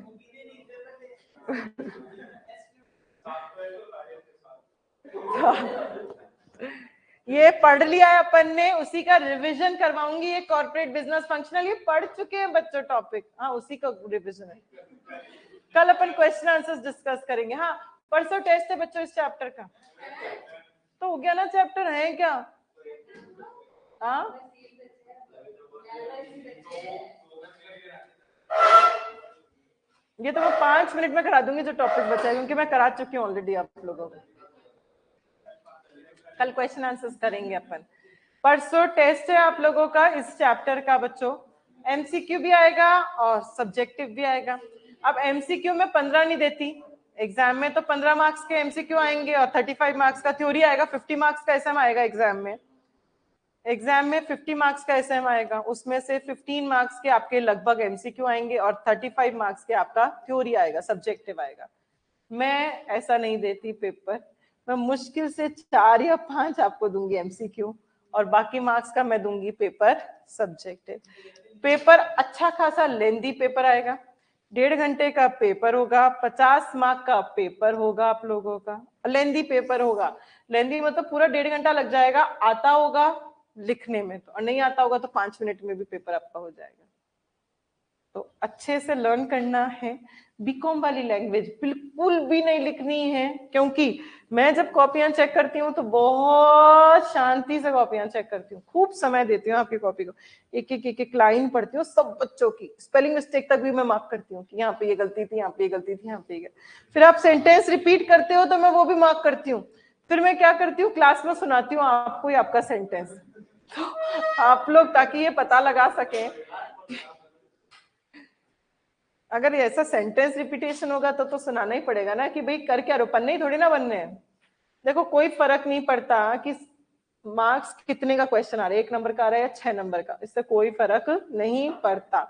ये पढ़ लिया है अपन ने, उसी का रिवीजन करवाऊंगी। ये कॉर्पोरेट बिजनेस फंक्शनल ये पढ़ चुके हैं बच्चों टॉपिक, हाँ उसी का रिवीजन है। कल अपन क्वेश्चन आंसर्स डिस्कस करेंगे। हाँ परसों टेस्ट है बच्चों इस चैप्टर का, तो हो गया ना चैप्टर है क्या? हाँ ये तो मैं 5 मिनट में करा दूंगी जो टॉपिक बचा है, क्योंकि मैं करा चुकी हूँ ऑलरेडी आप लोगों को। कल क्वेश्चन आंसर्स करेंगे अपन। परसों टेस्ट है आप लोगों का इस चैप्टर का बच्चों। एमसीक्यू भी आएगा और सब्जेक्टिव भी आएगा। अब एमसीक्यू में 15 नहीं देती, एग्जाम में तो 15 मार्क्स के एमसीक्यू आएंगे और 35 मार्क्स का थ्योरी आएगा, 50 मार्क्स का एसएम आएगा एग्जाम में। एग्जाम में 50 मार्क्स का एसएम आएगा, उसमें से 15 मार्क्स के आपके लगभग एमसीक्यू आएंगे और 35 मार्क्स के आपका थ्योरी आएगा, सब्जेक्टिव आएगा। मैं ऐसा नहीं देती पेपर, मैं मुश्किल से 4 या 5 आपको दूंगी एमसीक्यू और बाकी मार्क्स का मैं दूंगी पेपर सब्जेक्टिव। पेपर अच्छा खासा लेंदी पेपर आएगा, 1.5 घंटे का पेपर होगा, 50 मार्क का पेपर होगा आप लोगों का। लेंदी पेपर होगा, लेंदी मतलब पूरा 1.5 घंटा लग जाएगा, आता होगा लिखने में तो, और नहीं आता होगा तो 5 मिनट में भी पेपर आपका हो जाएगा। तो अच्छे से लर्न करना है। बीकॉम वाली लैंग्वेज बिल्कुल भी नहीं लिखनी है, क्योंकि मैं जब कॉपियां चेक करती हूँ तो बहुत शांति से कॉपियां चेक करती हूँ, खूब समय देती हूँ आपकी कॉपी को, एक लाइन पढ़ती हूँ सब बच्चों की, स्पेलिंग मिस्टेक तक भी मैं मार्क करती हूँ कि यहाँ पे ये गलती थी, यहाँ पे ये गलती थी, यहाँ पे ये। फिर आप सेंटेंस रिपीट करते हो तो मैं वो भी मार्क करती हूँ। फिर मैं क्या करती हूँ, क्लास में सुनाती हूँ आपको ही आपका सेंटेंस, तो आप लोग ताकि ये पता लगा सके अगर ऐसा सेंटेंस रिपीटेशन होगा तो सुनाना ही पड़ेगा ना कि भाई कर क्या रहे हो, पन्ने ही थोड़ी ना बनने हैं। देखो कोई फर्क नहीं पड़ता कि मार्क्स कितने का क्वेश्चन आ रहा है, 1 नंबर का आ रहा है या 6 नंबर का, इससे कोई फर्क नहीं पड़ता।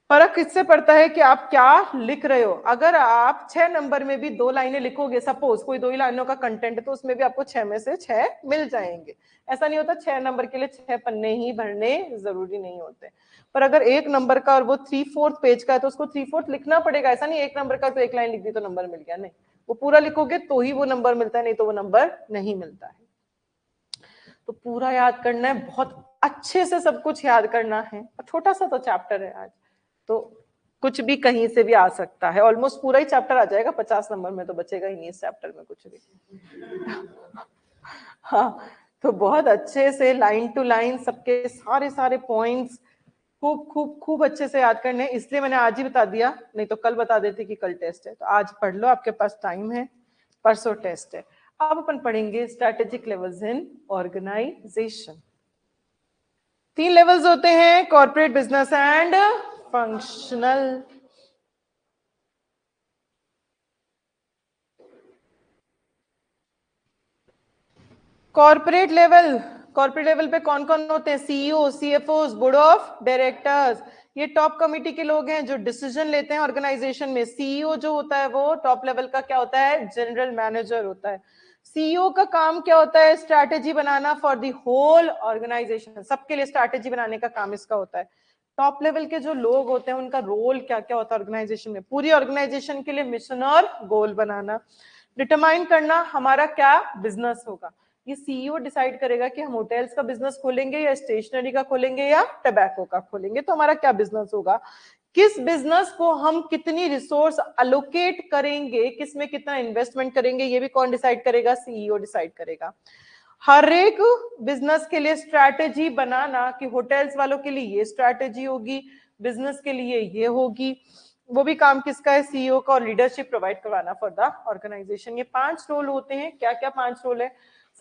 फर्क इससे पड़ता है कि आप क्या लिख रहे हो। अगर आप 6 नंबर में भी 2 लाइनें लिखोगे, सपोज कोई 2 ही लाइनों का कंटेंट है, तो उसमें भी आपको 6 में से 6 मिल जाएंगे। ऐसा नहीं होता 6 नंबर के लिए 6 पन्ने ही भरने जरूरी नहीं होते। पर अगर 1 नंबर का और वो 3/4 पेज का है तो उसको 3/4 लिखना पड़ेगा। ऐसा नहीं 1 नंबर का तो 1 लाइन लिख दी तो नंबर मिल गया, नहीं, वो पूरा लिखोगे तो ही वो नंबर मिलता है, नहीं तो वो नंबर नहीं मिलता है। तो पूरा याद करना है, बहुत अच्छे से सब कुछ याद करना है। छोटा सा तो चैप्टर है आज, तो कुछ भी कहीं से भी आ सकता है, ऑलमोस्ट पूरा ही चैप्टर आ जाएगा, 50 नंबर में तो बचेगा ही नहीं इस चैप्टर में कुछ भी। हाँ तो बहुत अच्छे से लाइन टू लाइन सबके सारे पॉइंट्स खूब खूब खूब अच्छे से याद करने, इसलिए मैंने आज ही बता दिया, नहीं तो कल बता देती कि कल टेस्ट है। तो आज पढ़ लो, आपके पास टाइम है, परसों टेस्ट है। अब अपन पढ़ेंगे strategic levels in organisation. 3 levels होते हैं, corporate, business and functional. Corporate level पे कौन कौन होते हैं? CEO, CFO, board of directors, ये टॉप कमिटी के लोग हैं जो डिसीजन लेते हैं ऑर्गेनाइजेशन में। सीईओ जो होता है वो टॉप लेवल का क्या होता है? जनरल मैनेजर होता है। सीईओ का काम क्या होता है? स्ट्रैटेजी बनाना फॉर द होल ऑर्गेनाइजेशन, सबके लिए स्ट्रैटेजी बनाने का काम इसका होता है। टॉप लेवल के जो लोग होते हैं उनका रोल क्या क्या होता है ऑर्गेनाइजेशन में? पूरी ऑर्गेनाइजेशन के लिए मिशन और गोल बनाना, डिटरमाइन करना हमारा क्या बिजनेस होगा। ये सीईओ डिसाइड करेगा कि हम होटल्स का बिजनेस खोलेंगे या स्टेशनरी का खोलेंगे या टबैको का खोलेंगे, तो हमारा क्या बिजनेस होगा, किस बिजनेस को हम कितनी रिसोर्स अलोकेट करेंगे, किस में कितना इन्वेस्टमेंट करेंगे, ये भी कौन डिसाइड करेगा? सीईओ डिसाइड करेगा। हर एक बिजनेस के लिए स्ट्रैटेजी बनाना कि होटल्स वालों के लिए ये स्ट्रैटेजी होगी, बिजनेस के लिए ये होगी, वो भी काम किसका है? सीईओ का। और लीडरशिप प्रोवाइड करवाना फॉर द ऑर्गेनाइजेशन। ये 5 रोल होते हैं। क्या क्या 5 रोल है?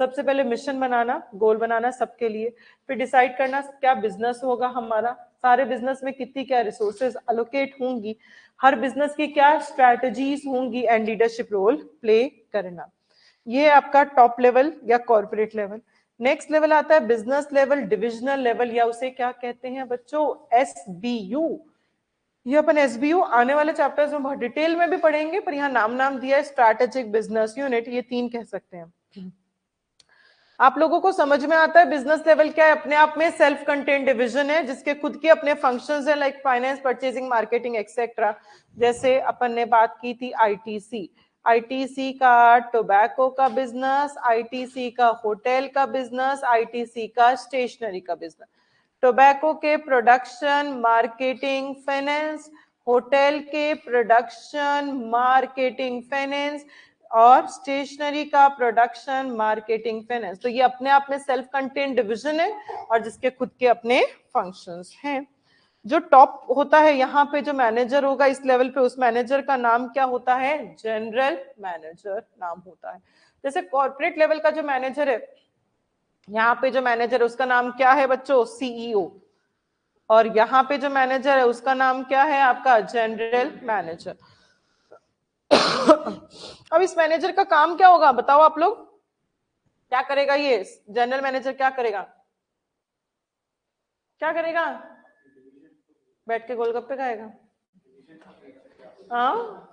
सबसे पहले मिशन बनाना, गोल बनाना सबके लिए, फिर डिसाइड करना क्या बिजनेस होगा हमारा, सारे बिजनेस में कितनी क्या रिसोर्सेज अलोकेट होंगी, हर बिजनेस की क्या स्ट्रैटेजीज होंगी, एंड लीडरशिप रोल प्ले करना। ये आपका टॉप लेवल या कॉर्पोरेट लेवल। नेक्स्ट लेवल आता है बिजनेस लेवल, डिविजनल लेवल, या उसे क्या कहते हैं बच्चों? एसबीयू। ये अपन एसबीयू आने वाले चैप्टर्स में बहुत डिटेल में भी पढ़ेंगे, पर यहाँ नाम दिया है स्ट्रैटेजिक बिजनेस यूनिट, ये 3 कह सकते हैं। आप लोगों को समझ में आता है बिजनेस लेवल क्या है? अपने आप में सेल्फ कंटेंट डिवीजन है जिसके खुद के अपने फंक्शंस हैं, like finance, purchasing, marketing etcetera. जैसे अपन ने बात की थी आईटीसी, आईटीसी का टोबैको का बिजनेस, आईटीसी का होटल का बिजनेस, आईटीसी का स्टेशनरी का बिजनेस। टोबैको के प्रोडक्शन मार्केटिंग फाइनेंस, होटल के प्रोडक्शन मार्केटिंग फाइनेंस, और स्टेशनरी का प्रोडक्शन मार्केटिंग फाइनेंस। तो ये अपने आप में सेल्फ कंटेन्ड डिवीजन है और जिसके खुद के अपने फंक्शंस हैं। जो टॉप होता है यहाँ पे जो मैनेजर होगा इस लेवल पे, उस मैनेजर का नाम क्या होता है? जनरल मैनेजर नाम होता है। जैसे कॉर्पोरेट लेवल का जो मैनेजर है, यहाँ पे जो मैनेजर है उसका नाम क्या है बच्चों? सीईओ। और यहाँ पे जो मैनेजर है उसका नाम क्या है आपका? General manager. अब इस मैनेजर का काम क्या होगा बताओ आप लोग? क्या करेगा ये जनरल मैनेजर? क्या करेगा? क्या करेगा? बैठ के गोलगप्पे खाएगा? हाँ,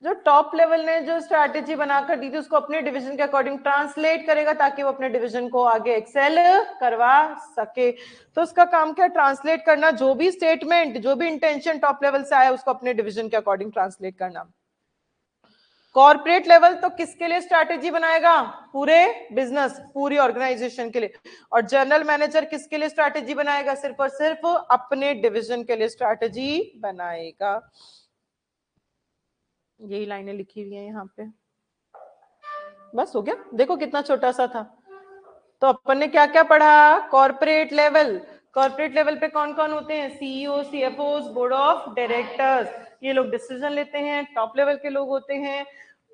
जो टॉप लेवल ने जो स्ट्रैटेजी बनाकर दी थी उसको अपने डिवीजन के अकॉर्डिंग ट्रांसलेट करेगा ताकि वो अपने डिवीजन को आगे एक्सेल करवा सके। तो उसका काम क्या? ट्रांसलेट करना, जो भी स्टेटमेंट, जो भी इंटेंशन टॉप लेवल से आया उसको अपने डिवीजन के अकॉर्डिंग ट्रांसलेट करना। कॉर्पोरेट लेवल तो किसके लिए स्ट्रैटेजी बनाएगा? पूरे बिजनेस, पूरी ऑर्गेनाइजेशन के लिए। और जनरल मैनेजर किसके लिए स्ट्रैटेजी बनाएगा? सिर्फ और सिर्फ अपने डिवीजन के लिए स्ट्रैटेजी बनाएगा। यही लाइनें लिखी हुई हैं यहाँ पे। बस हो गया, देखो कितना छोटा सा था। तो अपन ने क्या क्या पढ़ा? Corporate level. कॉर्पोरेट लेवल पे कौन कौन होते हैं? CEO, CFO, board of directors, ये लोग डिसीजन लेते हैं। टॉप लेवल के लोग होते हैं,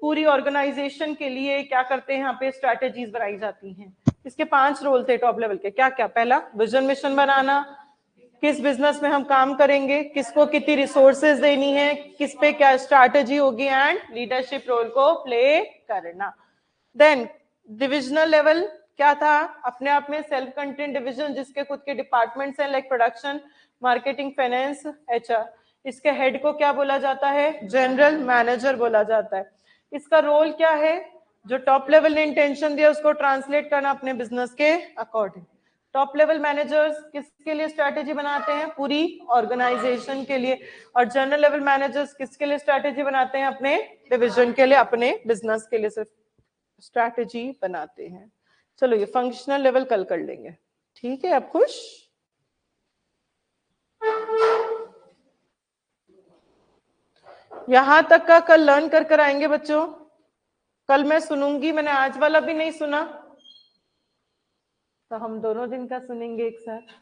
पूरी ऑर्गेनाइजेशन के लिए क्या करते हैं? यहाँ पे स्ट्रैटेजीज बनाई जाती हैं। इसके 5 रोल थे टॉप लेवल के। क्या क्या? पहला, विजन मिशन बनाना, किस बिजनेस में हम काम करेंगे, किसको कितनी रिसोर्सेज देनी है, किस पे क्या स्ट्रैटेजी होगी, एंड लीडरशिप रोल को प्ले करना। देन डिविजनल लेवल क्या था? अपने आप में सेल्फ कंटेंट डिवीजन जिसके खुद के डिपार्टमेंट्स हैं, like production, marketing, finance, HR. इसके हेड को क्या बोला जाता है? जनरल मैनेजर बोला जाता है। इसका रोल क्या है? जो टॉप लेवल ने इंटेंशन दिया उसको ट्रांसलेट करना अपने बिजनेस के अकॉर्डिंग। टॉप लेवल मैनेजर्स किसके लिए स्ट्रैटेजी बनाते हैं? पूरी ऑर्गेनाइजेशन के लिए। और जनरल लेवल मैनेजर्स किसके लिए स्ट्रैटेजी बनाते हैं? अपने डिवीजन के लिए, अपने बिजनेस के लिए सिर्फ स्ट्रैटेजी बनाते हैं। चलो ये फंक्शनल लेवल कल कर लेंगे, ठीक है? आप खुश? यहां तक का कल लर्न कर कर आएंगे बच्चों। कल मैं सुनूंगी, मैंने आज वाला भी नहीं सुना, तो हम दोनों दिन का सुनेंगे एक साथ।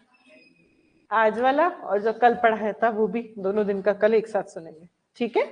आज वाला और जो कल पढ़ाया था वो भी दोनों दिन का कल एक साथ सुनेंगे, ठीक है?